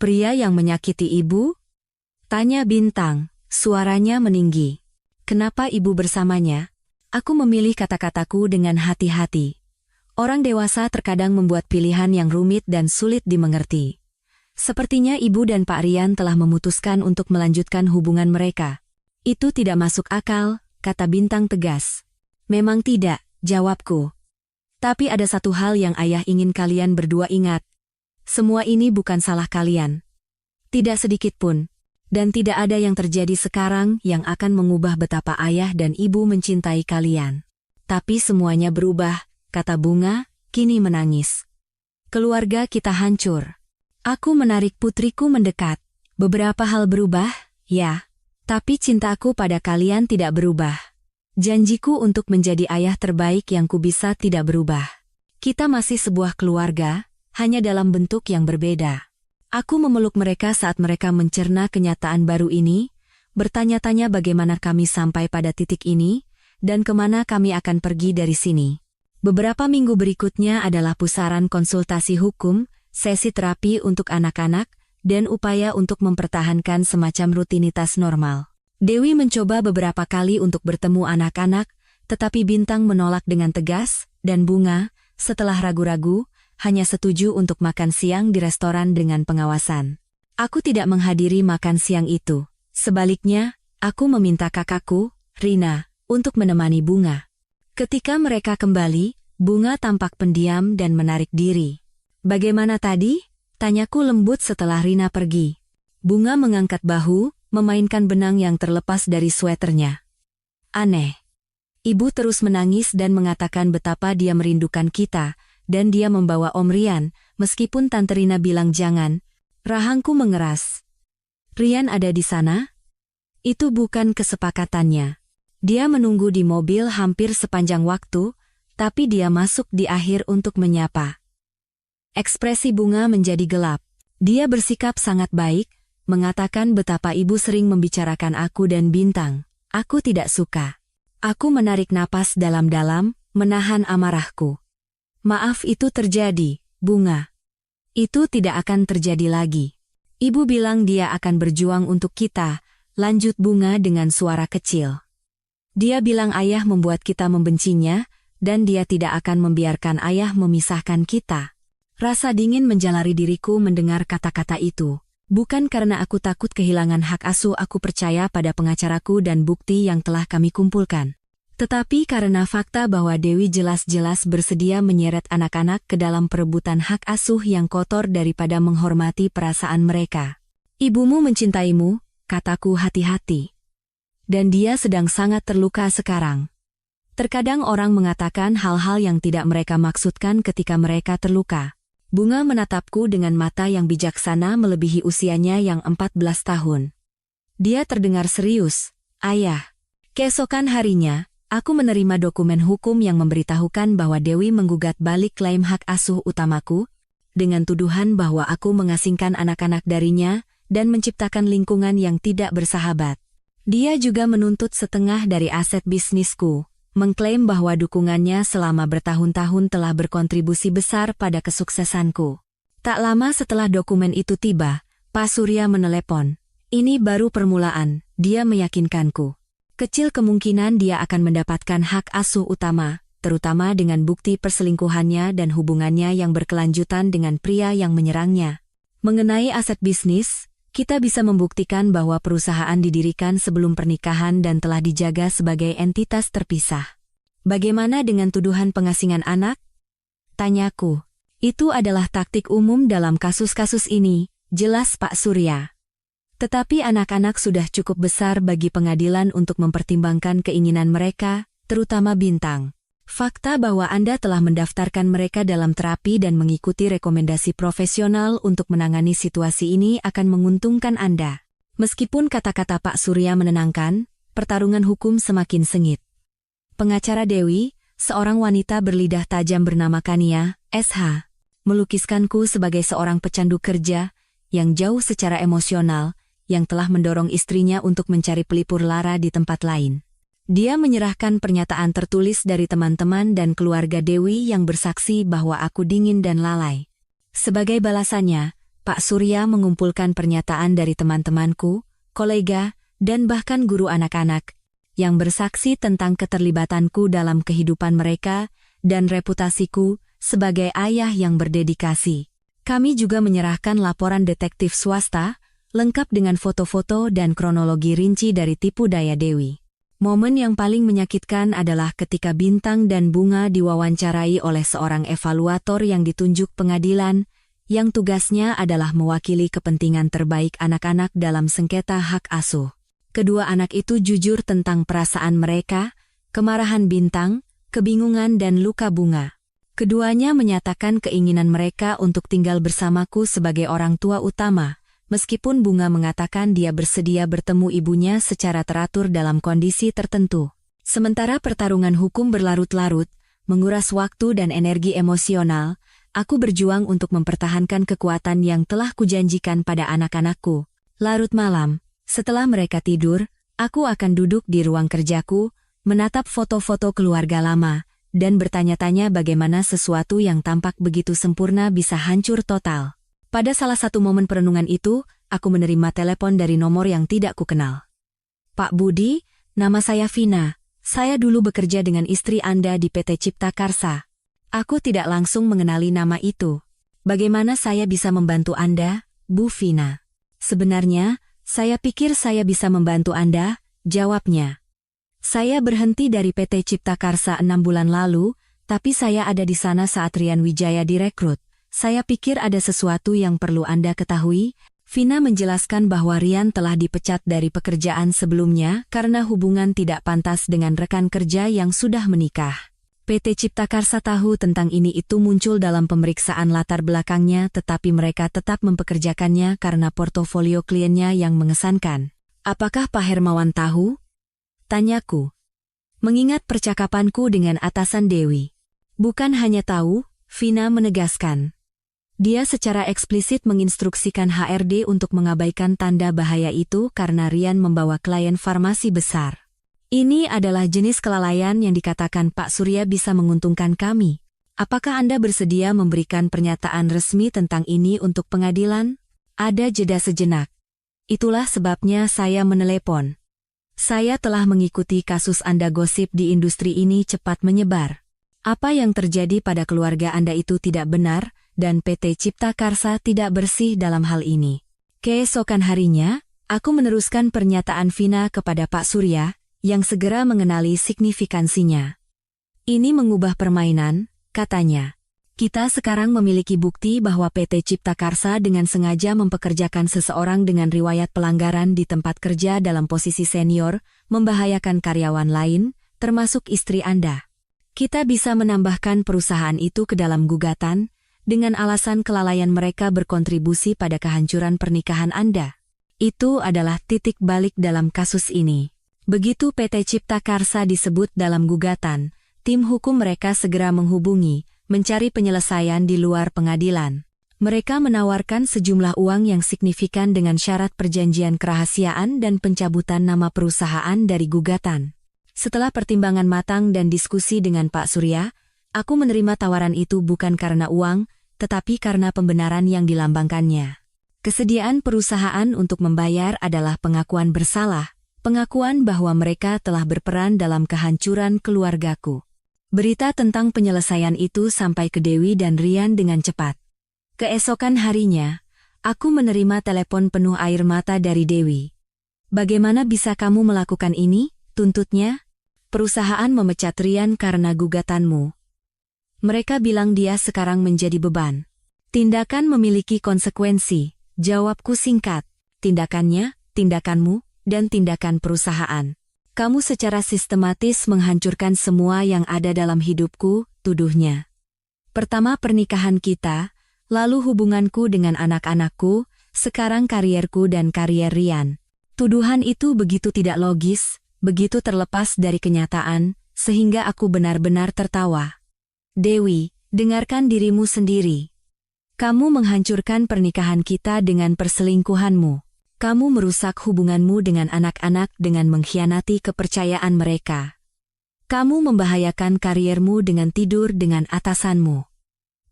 Pria yang menyakiti ibu? Tanya Bintang, suaranya meninggi. Kenapa ibu bersamanya? Aku memilih kata-kataku dengan hati-hati. Orang dewasa terkadang membuat pilihan yang rumit dan sulit dimengerti. Sepertinya ibu dan Pak Rian telah memutuskan untuk melanjutkan hubungan mereka. Itu tidak masuk akal, kata Bintang tegas. Memang tidak, jawabku. Tapi ada satu hal yang ayah ingin kalian berdua ingat. Semua ini bukan salah kalian. Tidak sedikit pun. Dan tidak ada yang terjadi sekarang yang akan mengubah betapa ayah dan ibu mencintai kalian. Tapi semuanya berubah, kata Bunga, kini menangis. Keluarga kita hancur. Aku menarik putriku mendekat. Beberapa hal berubah, ya. Tapi cintaku pada kalian tidak berubah. Janjiku untuk menjadi ayah terbaik yang kubisa tidak berubah. Kita masih sebuah keluarga, hanya dalam bentuk yang berbeda. Aku memeluk mereka saat mereka mencerna kenyataan baru ini, bertanya-tanya bagaimana kami sampai pada titik ini, dan kemana kami akan pergi dari sini. Beberapa minggu berikutnya adalah pusaran konsultasi hukum, sesi terapi untuk anak-anak, dan upaya untuk mempertahankan semacam rutinitas normal. Dewi mencoba beberapa kali untuk bertemu anak-anak, tetapi Bintang menolak dengan tegas, dan Bunga, setelah ragu-ragu, hanya setuju untuk makan siang di restoran dengan pengawasan. Aku tidak menghadiri makan siang itu. Sebaliknya, aku meminta kakakku, Rina, untuk menemani Bunga. Ketika mereka kembali, Bunga tampak pendiam dan menarik diri. "Bagaimana tadi?" tanyaku lembut setelah Rina pergi. Bunga mengangkat bahu, memainkan benang yang terlepas dari sweaternya. "Aneh." Ibu terus menangis dan mengatakan betapa dia merindukan kita, dan dia membawa Om Rian, meskipun Tante Rina bilang jangan. Rahangku mengeras. "Rian ada di sana?" Itu bukan kesepakatannya. Dia menunggu di mobil hampir sepanjang waktu, tapi dia masuk di akhir untuk menyapa. Ekspresi Bunga menjadi gelap. Dia bersikap sangat baik, mengatakan betapa ibu sering membicarakan aku dan Bintang. Aku tidak suka. Aku menarik napas dalam-dalam, menahan amarahku. "Maaf itu terjadi, Bunga. Itu tidak akan terjadi lagi. Ibu bilang dia akan berjuang untuk kita," lanjut Bunga dengan suara kecil. "Dia bilang ayah membuat kita membencinya, dan dia tidak akan membiarkan ayah memisahkan kita." Rasa dingin menjalari diriku mendengar kata-kata itu. Bukan karena aku takut kehilangan hak asuh, aku percaya pada pengacaraku dan bukti yang telah kami kumpulkan. Tetapi karena fakta bahwa Dewi jelas-jelas bersedia menyeret anak-anak ke dalam perebutan hak asuh yang kotor daripada menghormati perasaan mereka. "Ibumu mencintaimu," kataku hati-hati. "Dan dia sedang sangat terluka sekarang." Terkadang orang mengatakan hal-hal yang tidak mereka maksudkan ketika mereka terluka. Bunga menatapku dengan mata yang bijaksana melebihi usianya yang 14 tahun. Dia terdengar serius. "Ayah." Keesokan harinya, aku menerima dokumen hukum yang memberitahukan bahwa Dewi menggugat balik klaim hak asuh utamaku, dengan tuduhan bahwa aku mengasingkan anak-anak darinya dan menciptakan lingkungan yang tidak bersahabat. Dia juga menuntut setengah dari aset bisnisku, mengklaim bahwa dukungannya selama bertahun-tahun telah berkontribusi besar pada kesuksesanku. Tak lama setelah dokumen itu tiba, Pak Surya menelepon. "Ini baru permulaan," dia meyakinkanku. "Kecil kemungkinan dia akan mendapatkan hak asuh utama, terutama dengan bukti perselingkuhannya dan hubungannya yang berkelanjutan dengan pria yang menyerangnya. Mengenai aset bisnis, kita bisa membuktikan bahwa perusahaan didirikan sebelum pernikahan dan telah dijaga sebagai entitas terpisah." "Bagaimana dengan tuduhan pengasingan anak?" tanyaku. "Itu adalah taktik umum dalam kasus-kasus ini," jelas Pak Surya. "Tetapi anak-anak sudah cukup besar bagi pengadilan untuk mempertimbangkan keinginan mereka, terutama Bintang. Fakta bahwa Anda telah mendaftarkan mereka dalam terapi dan mengikuti rekomendasi profesional untuk menangani situasi ini akan menguntungkan Anda." Meskipun kata-kata Pak Surya menenangkan, pertarungan hukum semakin sengit. Pengacara Dewi, seorang wanita berlidah tajam bernama Kania, SH, melukiskanku sebagai seorang pecandu kerja yang jauh secara emosional, yang telah mendorong istrinya untuk mencari pelipur lara di tempat lain. Dia menyerahkan pernyataan tertulis dari teman-teman dan keluarga Dewi yang bersaksi bahwa aku dingin dan lalai. Sebagai balasannya, Pak Surya mengumpulkan pernyataan dari teman-temanku, kolega, dan bahkan guru anak-anak, yang bersaksi tentang keterlibatanku dalam kehidupan mereka dan reputasiku sebagai ayah yang berdedikasi. Kami juga menyerahkan laporan detektif swasta, lengkap dengan foto-foto dan kronologi rinci dari tipu daya Dewi. Momen yang paling menyakitkan adalah ketika Bintang dan Bunga diwawancarai oleh seorang evaluator yang ditunjuk pengadilan, yang tugasnya adalah mewakili kepentingan terbaik anak-anak dalam sengketa hak asuh. Kedua anak itu jujur tentang perasaan mereka, kemarahan Bintang, kebingungan dan luka Bunga. Keduanya menyatakan keinginan mereka untuk tinggal bersamaku sebagai orang tua utama, meskipun Bunga mengatakan dia bersedia bertemu ibunya secara teratur dalam kondisi tertentu. Sementara pertarungan hukum berlarut-larut, menguras waktu dan energi emosional, aku berjuang untuk mempertahankan kekuatan yang telah kujanjikan pada anak-anakku. Larut malam, setelah mereka tidur, aku akan duduk di ruang kerjaku, menatap foto-foto keluarga lama, dan bertanya-tanya bagaimana sesuatu yang tampak begitu sempurna bisa hancur total. Pada salah satu momen perenungan itu, aku menerima telepon dari nomor yang tidak kukenal. Pak Budi, nama saya Vina. Saya dulu bekerja dengan istri Anda di PT Cipta Karsa. Aku tidak langsung mengenali nama itu. Bagaimana saya bisa membantu Anda, Bu Vina? Sebenarnya, saya pikir saya bisa membantu Anda, jawabnya. Saya berhenti dari PT Cipta Karsa 6 bulan lalu, tapi saya ada di sana saat Rian Wijaya direkrut. Saya pikir ada sesuatu yang perlu Anda ketahui. Vina menjelaskan bahwa Rian telah dipecat dari pekerjaan sebelumnya karena hubungan tidak pantas dengan rekan kerja yang sudah menikah. PT Cipta Karsa tahu tentang ini itu muncul dalam pemeriksaan latar belakangnya, tetapi mereka tetap mempekerjakannya karena portofolio kliennya yang mengesankan. Apakah Pak Hermawan tahu? Tanyaku. Mengingat percakapanku dengan atasan Dewi. Bukan hanya tahu, Vina menegaskan. Dia secara eksplisit menginstruksikan HRD untuk mengabaikan tanda bahaya itu karena Rian membawa klien farmasi besar. Ini adalah jenis kelalaian yang dikatakan Pak Surya bisa menguntungkan kami. Apakah Anda bersedia memberikan pernyataan resmi tentang ini untuk pengadilan? Ada jeda sejenak. Itulah sebabnya saya menelepon. Saya telah mengikuti kasus Anda gosip di industri ini cepat menyebar. Apa yang terjadi pada keluarga Anda itu tidak benar, dan PT Cipta Karsa tidak bersih dalam hal ini. Keesokan harinya, aku meneruskan pernyataan Vina kepada Pak Surya, yang segera mengenali signifikansinya. Ini mengubah permainan, katanya. Kita sekarang memiliki bukti bahwa PT Cipta Karsa dengan sengaja mempekerjakan seseorang dengan riwayat pelanggaran di tempat kerja dalam posisi senior, membahayakan karyawan lain, termasuk istri Anda. Kita bisa menambahkan perusahaan itu ke dalam gugatan, dengan alasan kelalaian mereka berkontribusi pada kehancuran pernikahan Anda. Itu adalah titik balik dalam kasus ini. Begitu PT Cipta Karsa disebut dalam gugatan, tim hukum mereka segera menghubungi, mencari penyelesaian di luar pengadilan. Mereka menawarkan sejumlah uang yang signifikan dengan syarat perjanjian kerahasiaan dan pencabutan nama perusahaan dari gugatan. Setelah pertimbangan matang dan diskusi dengan Pak Surya, aku menerima tawaran itu bukan karena uang, tetapi karena pembenaran yang dilambangkannya. Kesediaan perusahaan untuk membayar adalah pengakuan bersalah, pengakuan bahwa mereka telah berperan dalam kehancuran keluargaku. Berita tentang penyelesaian itu sampai ke Dewi dan Rian dengan cepat. Keesokan harinya, aku menerima telepon penuh air mata dari Dewi. Bagaimana bisa kamu melakukan ini? Tuntutnya. Perusahaan memecat Rian karena gugatanmu. Mereka bilang dia sekarang menjadi beban. Tindakan memiliki konsekuensi, jawabku singkat. Tindakannya, tindakanmu, dan tindakan perusahaan. Kamu secara sistematis menghancurkan semua yang ada dalam hidupku, tuduhnya. Pertama pernikahan kita, lalu hubunganku dengan anak-anakku, sekarang karierku dan karier Rian. Tuduhan itu begitu tidak logis, begitu terlepas dari kenyataan, sehingga aku benar-benar tertawa. Dewi, dengarkan dirimu sendiri. Kamu menghancurkan pernikahan kita dengan perselingkuhanmu. Kamu merusak hubunganmu dengan anak-anak dengan mengkhianati kepercayaan mereka. Kamu membahayakan kariermu dengan tidur dengan atasanmu.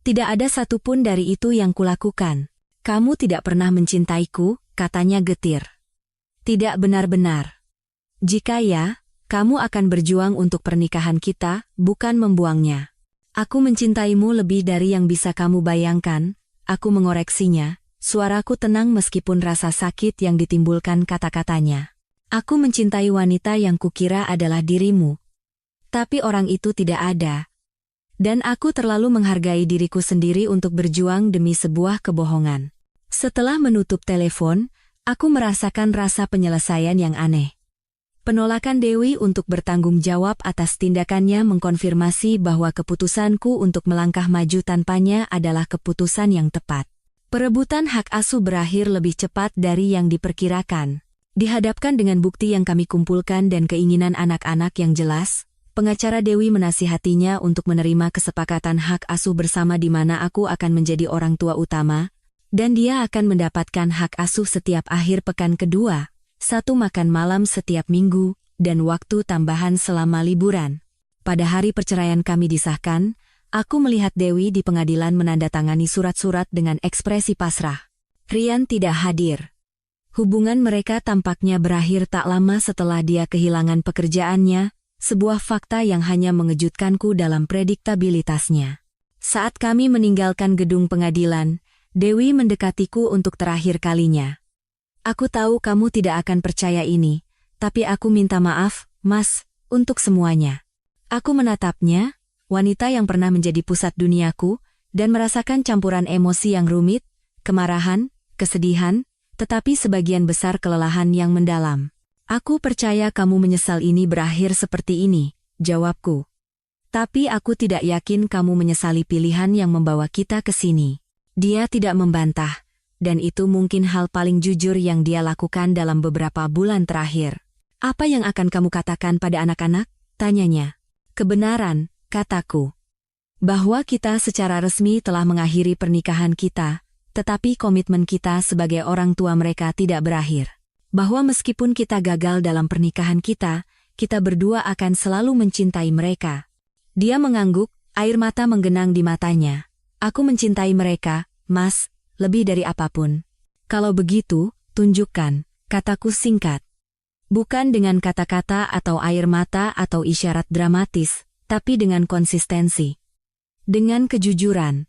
Tidak ada satupun dari itu yang kulakukan. Kamu tidak pernah mencintaiku, katanya getir. Tidak benar-benar. Jika ya, kamu akan berjuang untuk pernikahan kita, bukan membuangnya. Aku mencintaimu lebih dari yang bisa kamu bayangkan, aku mengoreksinya, suaraku tenang meskipun rasa sakit yang ditimbulkan kata-katanya. Aku mencintai wanita yang kukira adalah dirimu. Tapi orang itu tidak ada. Dan aku terlalu menghargai diriku sendiri untuk berjuang demi sebuah kebohongan. Setelah menutup telepon, aku merasakan rasa penyelesaian yang aneh. Penolakan Dewi untuk bertanggung jawab atas tindakannya mengkonfirmasi bahwa keputusanku untuk melangkah maju tanpanya adalah keputusan yang tepat. Perebutan hak asuh berakhir lebih cepat dari yang diperkirakan. Dihadapkan dengan bukti yang kami kumpulkan dan keinginan anak-anak yang jelas, pengacara Dewi menasihatinya untuk menerima kesepakatan hak asuh bersama di mana aku akan menjadi orang tua utama, dan dia akan mendapatkan hak asuh setiap akhir pekan kedua. 1 makan malam setiap minggu, dan waktu tambahan selama liburan. Pada hari perceraian kami disahkan, Aku melihat Dewi di pengadilan menandatangani surat-surat dengan ekspresi pasrah. Rian tidak hadir. Hubungan mereka tampaknya berakhir tak lama setelah dia kehilangan pekerjaannya, sebuah fakta yang hanya mengejutkanku dalam prediktabilitasnya. Saat kami meninggalkan gedung pengadilan, Dewi mendekatiku untuk terakhir kalinya. Aku tahu kamu tidak akan percaya ini, tapi aku minta maaf, Mas, untuk semuanya. Aku menatapnya, wanita yang pernah menjadi pusat duniaku, dan merasakan campuran emosi yang rumit, kemarahan, kesedihan, tetapi sebagian besar kelelahan yang mendalam. Aku percaya kamu menyesal ini berakhir seperti ini, jawabku. Tapi aku tidak yakin kamu menyesali pilihan yang membawa kita ke sini. Dia tidak membantah, dan itu mungkin hal paling jujur yang dia lakukan dalam beberapa bulan terakhir. Apa yang akan kamu katakan pada anak-anak? Tanyanya. Kebenaran, kataku. Bahwa kita secara resmi telah mengakhiri pernikahan kita, tetapi komitmen kita sebagai orang tua mereka tidak berakhir. Bahwa meskipun kita gagal dalam pernikahan kita, kita berdua akan selalu mencintai mereka. Dia mengangguk, air mata menggenang di matanya. Aku mencintai mereka, Mas, lebih dari apapun. Kalau begitu, tunjukkan, kataku singkat. Bukan dengan kata-kata atau air mata atau isyarat dramatis, tapi dengan konsistensi. Dengan kejujuran.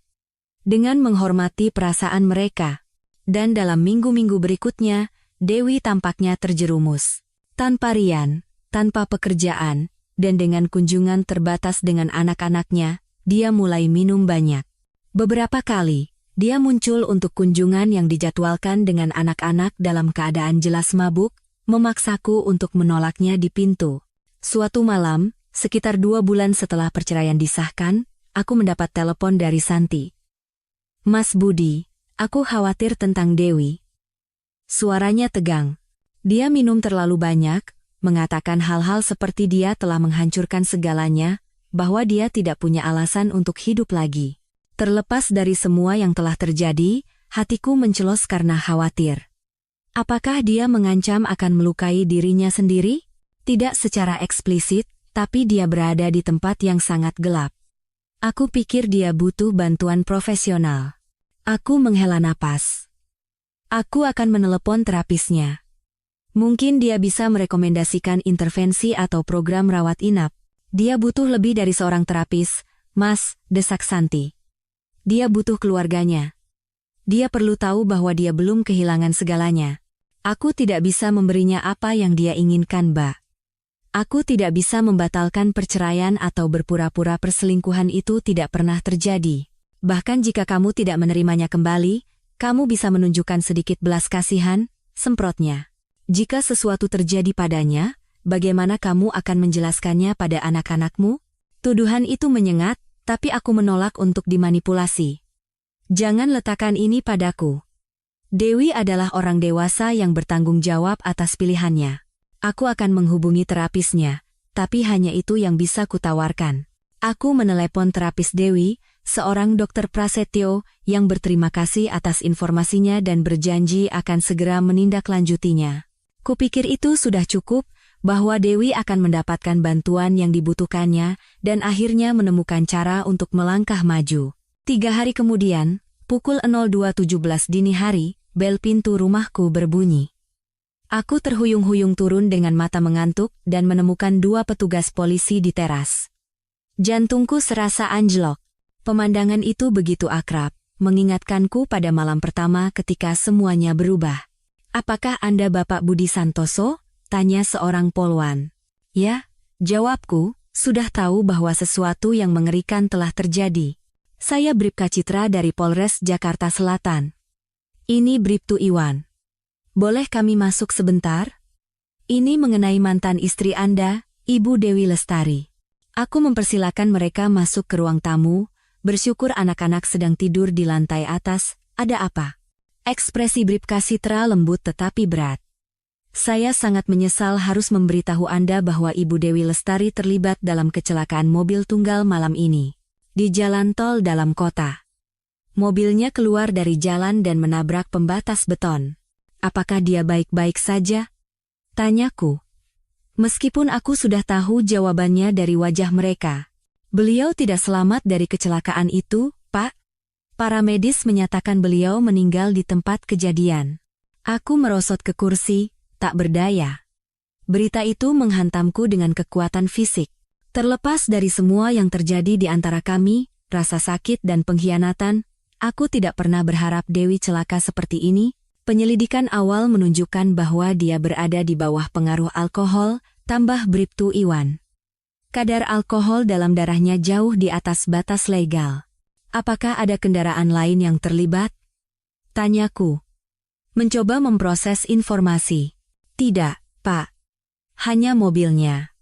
Dengan menghormati perasaan mereka. Dan dalam minggu-minggu berikutnya, Dewi tampaknya terjerumus. Tanpa Rian, tanpa pekerjaan, dan dengan kunjungan terbatas dengan anak-anaknya, dia mulai minum banyak. Beberapa kali, dia muncul untuk kunjungan yang dijadwalkan dengan anak-anak dalam keadaan jelas mabuk, memaksaku untuk menolaknya di pintu. Suatu malam, sekitar 2 bulan setelah perceraian disahkan, aku mendapat telepon dari Santi. Mas Budi, aku khawatir tentang Dewi. Suaranya tegang. Dia minum terlalu banyak, mengatakan hal-hal seperti dia telah menghancurkan segalanya, bahwa dia tidak punya alasan untuk hidup lagi. Terlepas dari semua yang telah terjadi, hatiku mencelos karena khawatir. Apakah dia mengancam akan melukai dirinya sendiri? Tidak secara eksplisit, tapi dia berada di tempat yang sangat gelap. Aku pikir dia butuh bantuan profesional. Aku menghela napas. Aku akan menelepon terapisnya. Mungkin dia bisa merekomendasikan intervensi atau program rawat inap. Dia butuh lebih dari seorang terapis, Mas, desak Santi. Dia butuh keluarganya. Dia perlu tahu bahwa dia belum kehilangan segalanya. Aku tidak bisa memberinya apa yang dia inginkan, Mbak. Aku tidak bisa membatalkan perceraian atau berpura-pura perselingkuhan itu tidak pernah terjadi. Bahkan jika kamu tidak menerimanya kembali, kamu bisa menunjukkan sedikit belas kasihan, semprotnya. Jika sesuatu terjadi padanya, bagaimana kamu akan menjelaskannya pada anak-anakmu? Tuduhan itu menyengat, tapi aku menolak untuk dimanipulasi. Jangan letakkan ini padaku. Dewi adalah orang dewasa yang bertanggung jawab atas pilihannya. Aku akan menghubungi terapisnya, tapi hanya itu yang bisa kutawarkan. Aku menelepon terapis Dewi, seorang dokter Prasetyo, yang berterima kasih atas informasinya dan berjanji akan segera menindaklanjutinya. Kupikir itu sudah cukup, bahwa Dewi akan mendapatkan bantuan yang dibutuhkannya, dan akhirnya menemukan cara untuk melangkah maju. 3 hari kemudian, pukul 02.17 dini hari, bel pintu rumahku berbunyi. Aku terhuyung-huyung turun dengan mata mengantuk dan menemukan 2 petugas polisi di teras. Jantungku serasa anjlok. Pemandangan itu begitu akrab, mengingatkanku pada malam pertama ketika semuanya berubah. Apakah Anda Bapak Budi Santoso? Tanya seorang polwan. Ya, jawabku, sudah tahu bahwa sesuatu yang mengerikan telah terjadi. Saya Bribka Citra dari Polres Jakarta Selatan. Ini Bribtu Iwan. Boleh kami masuk sebentar? Ini mengenai mantan istri Anda, Ibu Dewi Lestari. Aku mempersilakan mereka masuk ke ruang tamu, bersyukur anak-anak sedang tidur di lantai atas. Ada apa? Ekspresi Bribka Citra lembut tetapi berat. Saya sangat menyesal harus memberitahu Anda bahwa Ibu Dewi Lestari terlibat dalam kecelakaan mobil tunggal malam ini. Di jalan tol dalam kota. Mobilnya keluar dari jalan dan menabrak pembatas beton. Apakah dia baik-baik saja? Tanyaku. Meskipun aku sudah tahu jawabannya dari wajah mereka. Beliau tidak selamat dari kecelakaan itu, Pak. Para medis menyatakan beliau meninggal di tempat kejadian. Aku merosot ke kursi, tak berdaya. Berita itu menghantamku dengan kekuatan fisik. Terlepas dari semua yang terjadi di antara kami, rasa sakit dan pengkhianatan, aku tidak pernah berharap Dewi celaka seperti ini. Penyelidikan awal menunjukkan bahwa dia berada di bawah pengaruh alkohol, tambah Bribtu Iwan. Kadar alkohol dalam darahnya jauh di atas batas legal. Apakah ada kendaraan lain yang terlibat? Tanyaku. Mencoba memproses informasi. Tidak, Pak. Hanya mobilnya.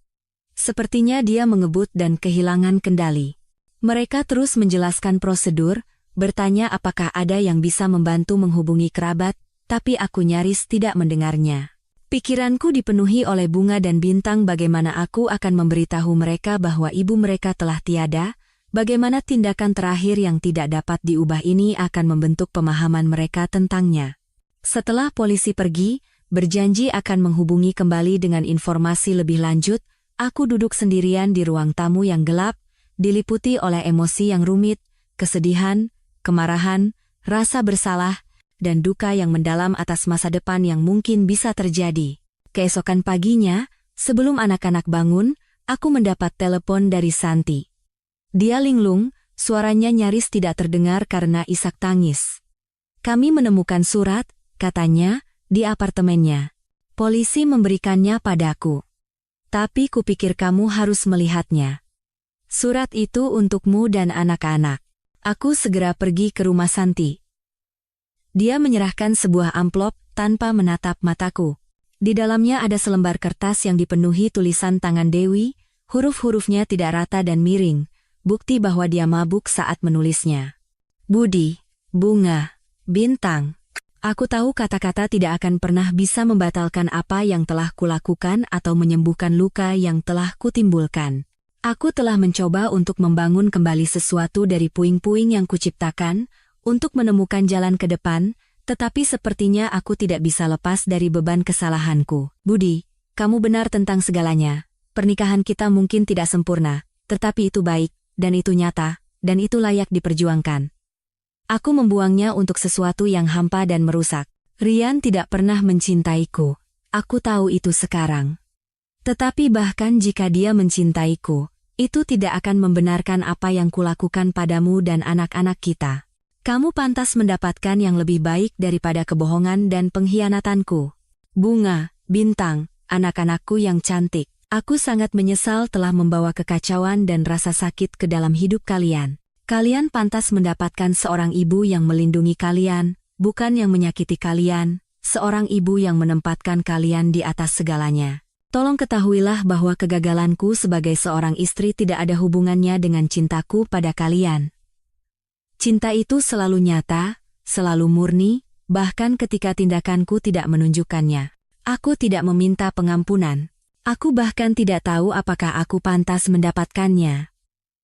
Sepertinya dia mengebut dan kehilangan kendali. Mereka terus menjelaskan prosedur, bertanya apakah ada yang bisa membantu menghubungi kerabat, tapi aku nyaris tidak mendengarnya. Pikiranku dipenuhi oleh bunga dan bintang bagaimana aku akan memberitahu mereka bahwa ibu mereka telah tiada, bagaimana tindakan terakhir yang tidak dapat diubah ini akan membentuk pemahaman mereka tentangnya. Setelah polisi pergi, berjanji akan menghubungi kembali dengan informasi lebih lanjut, aku duduk sendirian di ruang tamu yang gelap, diliputi oleh emosi yang rumit, kesedihan, kemarahan, rasa bersalah, dan duka yang mendalam atas masa depan yang mungkin bisa terjadi. Keesokan paginya, sebelum anak-anak bangun, aku mendapat telepon dari Santi. Dia linglung, suaranya nyaris tidak terdengar karena isak tangis. Kami menemukan surat, katanya, di apartemennya. Polisi memberikannya padaku. Tapi kupikir kamu harus melihatnya. Surat itu untukmu dan anak-anak. Aku segera pergi ke rumah Santi. Dia menyerahkan sebuah amplop tanpa menatap mataku. Di dalamnya ada selembar kertas yang dipenuhi tulisan tangan Dewi, huruf-hurufnya tidak rata dan miring, bukti bahwa dia mabuk saat menulisnya. Budi, bunga, bintang. Aku tahu kata-kata tidak akan pernah bisa membatalkan apa yang telah kulakukan atau menyembuhkan luka yang telah kutimbulkan. Aku telah mencoba untuk membangun kembali sesuatu dari puing-puing yang kuciptakan, untuk menemukan jalan ke depan, tetapi sepertinya aku tidak bisa lepas dari beban kesalahanku. Budi, kamu benar tentang segalanya. Pernikahan kita mungkin tidak sempurna, tetapi itu baik, dan itu nyata, dan itu layak diperjuangkan. Aku membuangnya untuk sesuatu yang hampa dan merusak. Rian tidak pernah mencintaiku. Aku tahu itu sekarang. Tetapi bahkan jika dia mencintaiku, itu tidak akan membenarkan apa yang kulakukan padamu dan anak-anak kita. Kamu pantas mendapatkan yang lebih baik daripada kebohongan dan pengkhianatanku. Bunga, bintang, anak-anakku yang cantik. Aku sangat menyesal telah membawa kekacauan dan rasa sakit ke dalam hidup kalian. Kalian pantas mendapatkan seorang ibu yang melindungi kalian, bukan yang menyakiti kalian, seorang ibu yang menempatkan kalian di atas segalanya. Tolong ketahuilah bahwa kegagalanku sebagai seorang istri tidak ada hubungannya dengan cintaku pada kalian. Cinta itu selalu nyata, selalu murni, bahkan ketika tindakanku tidak menunjukkannya. Aku tidak meminta pengampunan. Aku bahkan tidak tahu apakah aku pantas mendapatkannya.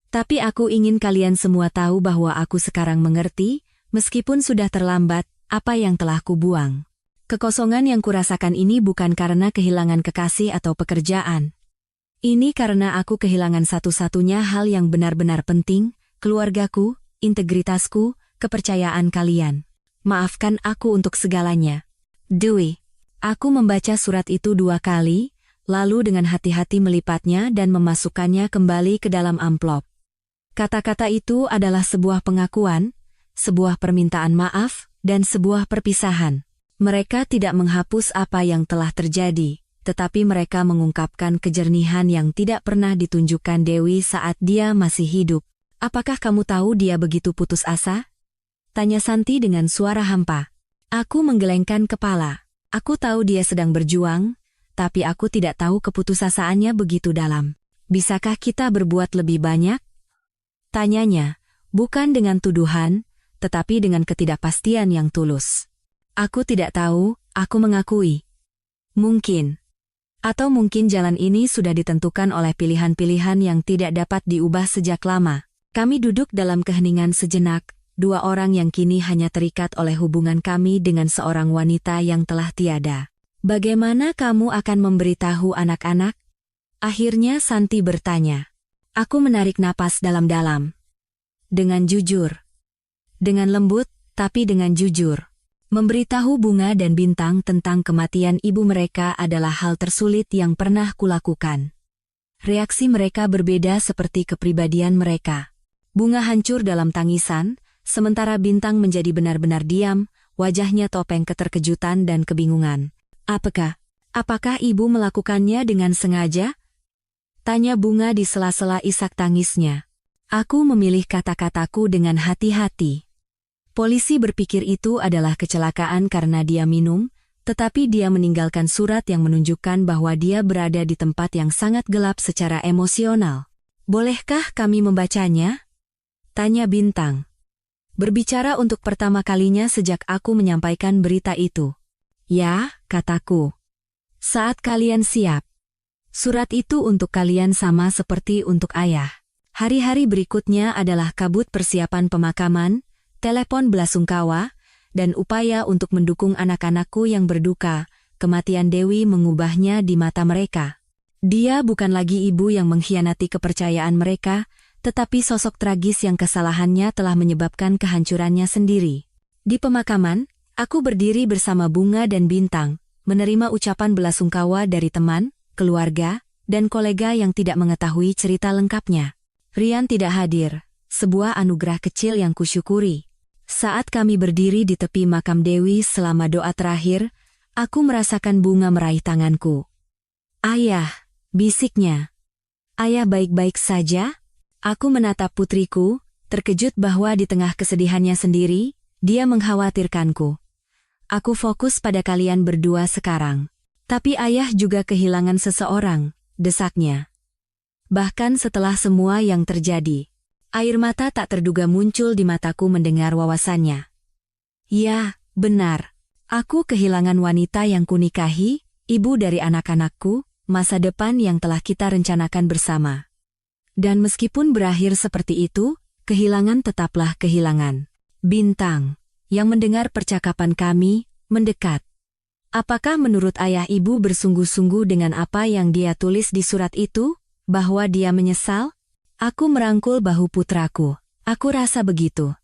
Tapi aku ingin kalian semua tahu bahwa aku sekarang mengerti, meskipun sudah terlambat, apa yang telah kubuang. Kekosongan yang kurasakan ini bukan karena kehilangan kekasih atau pekerjaan. Ini karena aku kehilangan satu-satunya hal yang benar-benar penting, keluargaku, integritasku, kepercayaan kalian. Maafkan aku untuk segalanya. Dwi. Aku membaca surat itu 2 kali, lalu dengan hati-hati melipatnya dan memasukkannya kembali ke dalam amplop. Kata-kata itu adalah sebuah pengakuan, sebuah permintaan maaf, dan sebuah perpisahan. Mereka tidak menghapus apa yang telah terjadi, tetapi mereka mengungkapkan kejernihan yang tidak pernah ditunjukkan Dewi saat dia masih hidup. Apakah kamu tahu dia begitu putus asa? Tanya Santi dengan suara hampa. Aku menggelengkan kepala. Aku tahu dia sedang berjuang, tapi aku tidak tahu keputusasaannya begitu dalam. Bisakah kita berbuat lebih banyak? Tanyanya, bukan dengan tuduhan, tetapi dengan ketidakpastian yang tulus. Aku tidak tahu, aku mengakui. Mungkin. Atau mungkin jalan ini sudah ditentukan oleh pilihan-pilihan yang tidak dapat diubah sejak lama. Kami duduk dalam keheningan sejenak, 2 orang yang kini hanya terikat oleh hubungan kami dengan seorang wanita yang telah tiada. Bagaimana kamu akan memberitahu anak-anak? Akhirnya Santi bertanya. Aku menarik napas dalam-dalam. Dengan jujur. Dengan lembut, tapi dengan jujur. Memberitahu Bunga dan Bintang tentang kematian ibu mereka adalah hal tersulit yang pernah kulakukan. Reaksi mereka berbeda seperti kepribadian mereka. Bunga hancur dalam tangisan, sementara Bintang menjadi benar-benar diam, wajahnya topeng keterkejutan dan kebingungan. Apakah ibu melakukannya dengan sengaja? Tanya Bunga di sela-sela isak tangisnya. Aku memilih kata-kataku dengan hati-hati. Polisi berpikir itu adalah kecelakaan karena dia minum, tetapi dia meninggalkan surat yang menunjukkan bahwa dia berada di tempat yang sangat gelap secara emosional. Bolehkah kami membacanya? Tanya Bintang. Berbicara untuk pertama kalinya sejak aku menyampaikan berita itu. Ya, kataku. Saat kalian siap. Surat itu untuk kalian sama seperti untuk ayah. Hari-hari berikutnya adalah kabut persiapan pemakaman, telepon belasungkawa, dan upaya untuk mendukung anak-anakku yang berduka. Kematian Dewi mengubahnya di mata mereka. Dia bukan lagi ibu yang mengkhianati kepercayaan mereka, tetapi sosok tragis yang kesalahannya telah menyebabkan kehancurannya sendiri. Di pemakaman, aku berdiri bersama Bunga dan Bintang, menerima ucapan belasungkawa dari teman, keluarga, dan kolega yang tidak mengetahui cerita lengkapnya. Rian tidak hadir, sebuah anugerah kecil yang kusyukuri. Saat kami berdiri di tepi makam Dewi selama doa terakhir, aku merasakan Bunga meraih tanganku. Ayah, bisiknya. Ayah baik-baik saja? Aku menatap putriku, terkejut bahwa di tengah kesedihannya sendiri, dia mengkhawatirkanku. Aku fokus pada kalian berdua sekarang. Tapi ayah juga kehilangan seseorang, desaknya. Bahkan setelah semua yang terjadi, air mata tak terduga muncul di mataku mendengar wawasannya. Ya, benar. Aku kehilangan wanita yang kunikahi, ibu dari anak-anakku, masa depan yang telah kita rencanakan bersama. Dan meskipun berakhir seperti itu, kehilangan tetaplah kehilangan. Bintang, yang mendengar percakapan kami, mendekat. Apakah menurut ayah ibu bersungguh-sungguh dengan apa yang dia tulis di surat itu? Bahwa dia menyesal? Aku merangkul bahu putraku. Aku rasa begitu.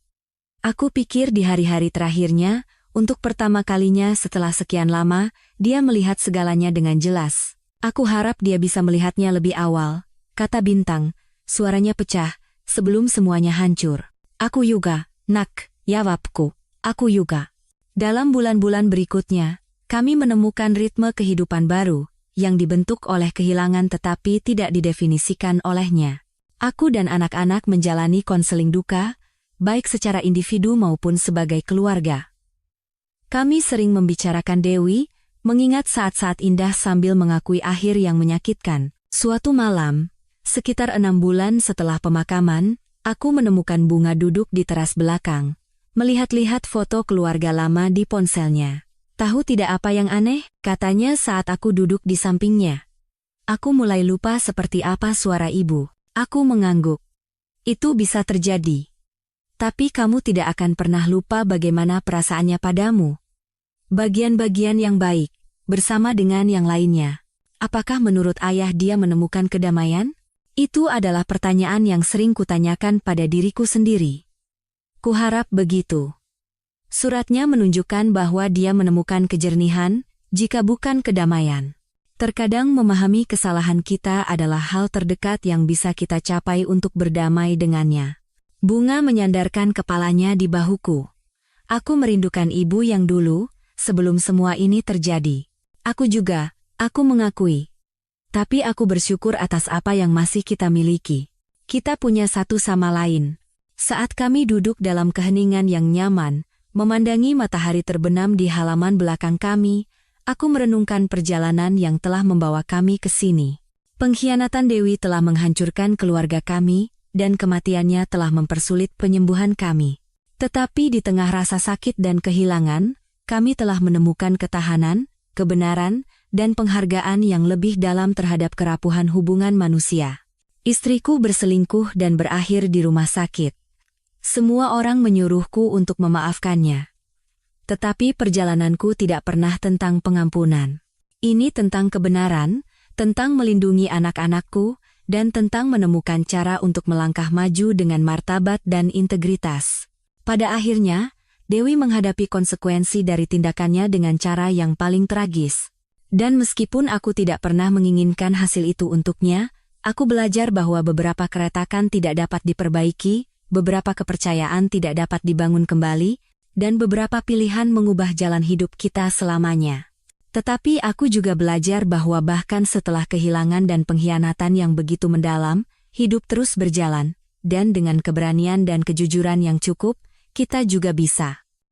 Aku pikir di hari-hari terakhirnya, untuk pertama kalinya setelah sekian lama, dia melihat segalanya dengan jelas. Aku harap dia bisa melihatnya lebih awal, kata Bintang, suaranya pecah, sebelum semuanya hancur. Aku juga, nak, jawabku. Aku juga. Dalam bulan-bulan berikutnya, kami menemukan ritme kehidupan baru, yang dibentuk oleh kehilangan tetapi tidak didefinisikan olehnya. Aku dan anak-anak menjalani konseling duka, baik secara individu maupun sebagai keluarga. Kami sering membicarakan Dewi, mengingat saat-saat indah sambil mengakui akhir yang menyakitkan. Suatu malam, sekitar 6 bulan setelah pemakaman, aku menemukan Bunga duduk di teras belakang, melihat-lihat foto keluarga lama di ponselnya. Tahu tidak apa yang aneh, katanya saat aku duduk di sampingnya. Aku mulai lupa seperti apa suara ibu. Aku mengangguk. Itu bisa terjadi. Tapi kamu tidak akan pernah lupa bagaimana perasaannya padamu. Bagian-bagian yang baik, bersama dengan yang lainnya. Apakah menurut ayah dia menemukan kedamaian? Itu adalah pertanyaan yang sering kutanyakan pada diriku sendiri. Kuharap begitu. Suratnya menunjukkan bahwa dia menemukan kejernihan, jika bukan kedamaian. Terkadang memahami kesalahan kita adalah hal terdekat yang bisa kita capai untuk berdamai dengannya. Bunga menyandarkan kepalanya di bahuku. Aku merindukan ibu yang dulu, sebelum semua ini terjadi. Aku juga, aku mengakui. Tapi aku bersyukur atas apa yang masih kita miliki. Kita punya satu sama lain. Saat kami duduk dalam keheningan yang nyaman, memandangi matahari terbenam di halaman belakang kami, aku merenungkan perjalanan yang telah membawa kami ke sini. Pengkhianatan Dewi telah menghancurkan keluarga kami, dan kematiannya telah mempersulit penyembuhan kami. Tetapi di tengah rasa sakit dan kehilangan, kami telah menemukan ketahanan, kebenaran, dan penghargaan yang lebih dalam terhadap kerapuhan hubungan manusia. Istriku berselingkuh dan berakhir di rumah sakit. Semua orang menyuruhku untuk memaafkannya. Tetapi perjalananku tidak pernah tentang pengampunan. Ini tentang kebenaran, tentang melindungi anak-anakku, dan tentang menemukan cara untuk melangkah maju dengan martabat dan integritas. Pada akhirnya, Dewi menghadapi konsekuensi dari tindakannya dengan cara yang paling tragis. Dan meskipun aku tidak pernah menginginkan hasil itu untuknya, aku belajar bahwa beberapa keretakan tidak dapat diperbaiki, beberapa kepercayaan tidak dapat dibangun kembali, dan beberapa pilihan mengubah jalan hidup kita selamanya. Tetapi aku juga belajar bahwa bahkan setelah kehilangan dan pengkhianatan yang begitu mendalam, hidup terus berjalan, dan dengan keberanian dan kejujuran yang cukup, kita juga bisa